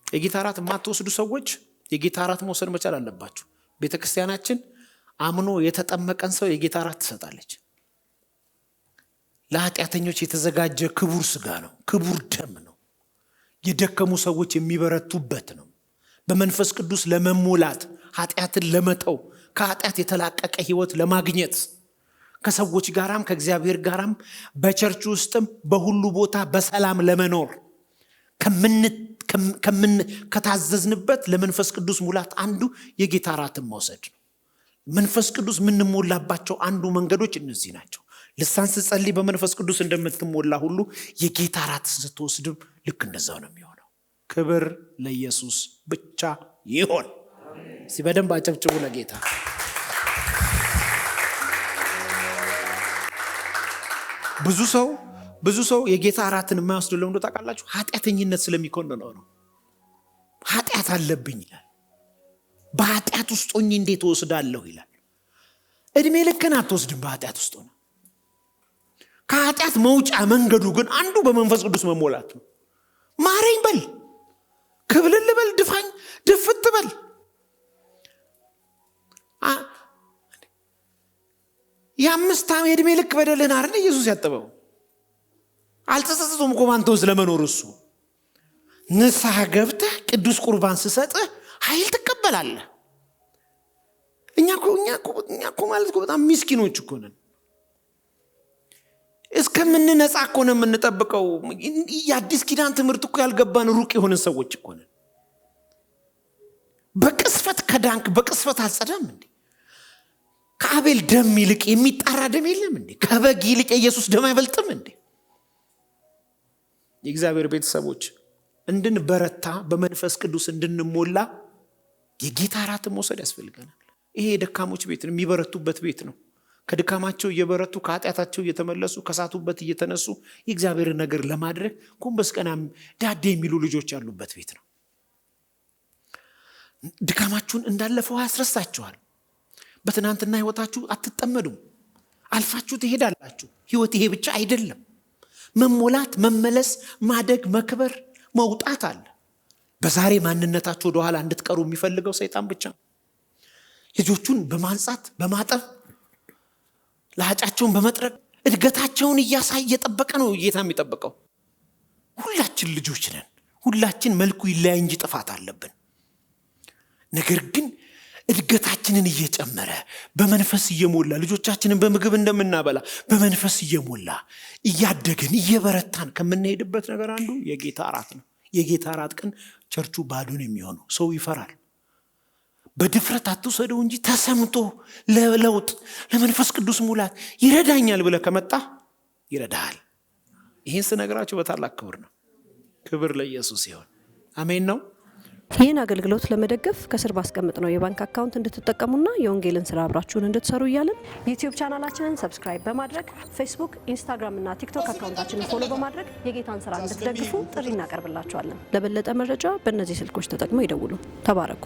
የጌታ ራት የማትወስዱ ሰዎች የጌታ ራት መውሰድ መቻል አለባችሁ። ቤተክርስቲያናችን አምኖ የተጠመቀን ሰው የጌታ ራት ትሰጣለች። ለኃጢአተኞች የተዘጋጀ ክቡር ስጋ ነው፣ ክቡር ደም ነው። የደከሙ ሰዎች የሚበረቱበት ነው። በመንፈስ ቅዱስ ለመሞላት፣ ኃጢአትን ለመተው፣ ከኃጢአት የተላቀቀ ህይወት ለማግኘት፣ ከሰዎች ጋራም ከእግዚአብሔር ጋራም በቸርች ውስጥም በሁሉ ቦታ በሰላም ለመኖር ከታዘዝንበት ለመንፈስ ቅዱስ ሙላት አንዱ የጌታ ራትን መውሰድ ነው። መንፈስ ቅዱስ የምንሞላባቸው አንዱ መንገዶች እነዚህ ናቸው። ልሳን ስትጸልይ በመንፈስ ቅዱስ እንደምትሞላ ሁሉ የጌታ ራት ስትወስድም ልክ እንደዛው ነው የሚሆነው። ክብር ለኢየሱስ ብቻ ይሆን። እስቲ በደንብ አጨብጭቡ ለጌታ። ብዙ ሰው የጌታ ራትን የማይወስድ ለምንድነው ታውቃላችሁ? ኃጢአተኝነት ስለሚኮንነው ነው። ኃጢአት አለብኝ ይላል። በኃጢአት ውስጥ ሆኜ እንዴት ወስዳለሁ ይላል። እድሜ ልክን አትወስድም በኃጢአት ውስጥ ሆነ። ከኃጢአት መውጫ መንገዱ ግን አንዱ በመንፈስ ቅዱስ መሞላት ነው። ማረኝ በል፣ ክብልል በል፣ ድፋኝ፣ ድፍት በል። የ5 ዓመት የእድሜ ልክ በደልህን አይደል ኢየሱስ ያጠበው? አልተጸጸቶም እኮ ባንተ ውስጥ ለመኖር። እሱ ንስሐ ገብተህ ቅዱስ ቁርባን ስሰጥህ ኃይል ትቀበላለህ። እኛ እኮ ማለት እኮ በጣም ምስኪኖች እኮ ነን። እስከምንነጻ እኮ ነው የምንጠብቀው። የአዲስ ኪዳን ትምህርት እኮ ያልገባን ሩቅ የሆንን ሰዎች እኮ ነን። በቅስፈት ከዳንክ በቅስፈት አልጸዳም እንዴ? ከአቤል ደም ይልቅ የሚጣራ ደም የለም እንዴ? ከበግ ይልቅ የኢየሱስ ደም አይበልጥም እንዴ? የእግዚአብሔር ቤተሰቦች እንድንበረታ በመንፈስ ቅዱስ እንድንሞላ የጌታ ራት መውሰድ ያስፈልገናል። ይሄ የደካሞች ቤት ነው፣ የሚበረቱበት ቤት ነው። ከድካማቸው እየበረቱ ከኃጢአታቸው እየተመለሱ ከሳቱበት እየተነሱ የእግዚአብሔር ነገር ለማድረግ ጎንበስ ቀና ዳዴ የሚሉ ልጆች ያሉበት ቤት ነው። ድካማችሁን እንዳለፈው ያስረሳችኋል። በትናንትና ህይወታችሁ አትጠመዱም። አልፋችሁ ትሄዳላችሁ። ህይወት ይሄ ብቻ አይደለም። መሞላት፣ መመለስ፣ ማደግ፣ መክበር፣ መውጣት አለ። በዛሬ ማንነታችሁ ወደ ኋላ እንድትቀሩ የሚፈልገው ሰይጣን ብቻ ነው። ልጆቹን በማንጻት በማጠብ ለሃጫቸውን በመጥረግ እድገታቸውን እየጠበቀ ነው ጌታ የሚጠብቀው። ሁላችን ልጆች ነን። ሁላችን መልኩ ይለያይ እንጂ ጥፋት አለብን። ነገር ግን እድገታችንን እየጨመረ በመንፈስ እየሞላ ልጆቻችንን በምግብ እንደምናበላ በመንፈስ እየሞላ እያደግን እየበረታን ከምንሄድበት ነገር አንዱ የጌታ ራት ነው። የጌታ ራት ቀን ቸርቹ ባዶ ነው የሚሆነው። ሰው ይፈራል። በድፍረት አትውሰደው እንጂ ተሰምቶ ለለውጥ ለመንፈስ ቅዱስ ሙላት ይረዳኛል ብለህ ከመጣ ይረዳሃል። ይህን ስነግራችሁ በታላቅ ክብር ነው። ክብር ለኢየሱስ ይሁን። አሜን ነው። ይህን አገልግሎት ለመደገፍ ከስር ባስቀምጥነው የባንክ አካውንት እንድትጠቀሙና የወንጌልን ስራ አብራችሁን እንድትሰሩ እያልን ዩቲዩብ ቻናላችንን ሰብስክራይብ በማድረግ ፌስቡክ፣ ኢንስታግራም እና ቲክቶክ አካውንታችንን ፎሎ በማድረግ የጌታን ስራ እንድትደግፉ ጥሪ እናቀርብላችኋለን። ለበለጠ መረጃ በእነዚህ ስልኮች ተጠቅመው ይደውሉ። ተባረኩ።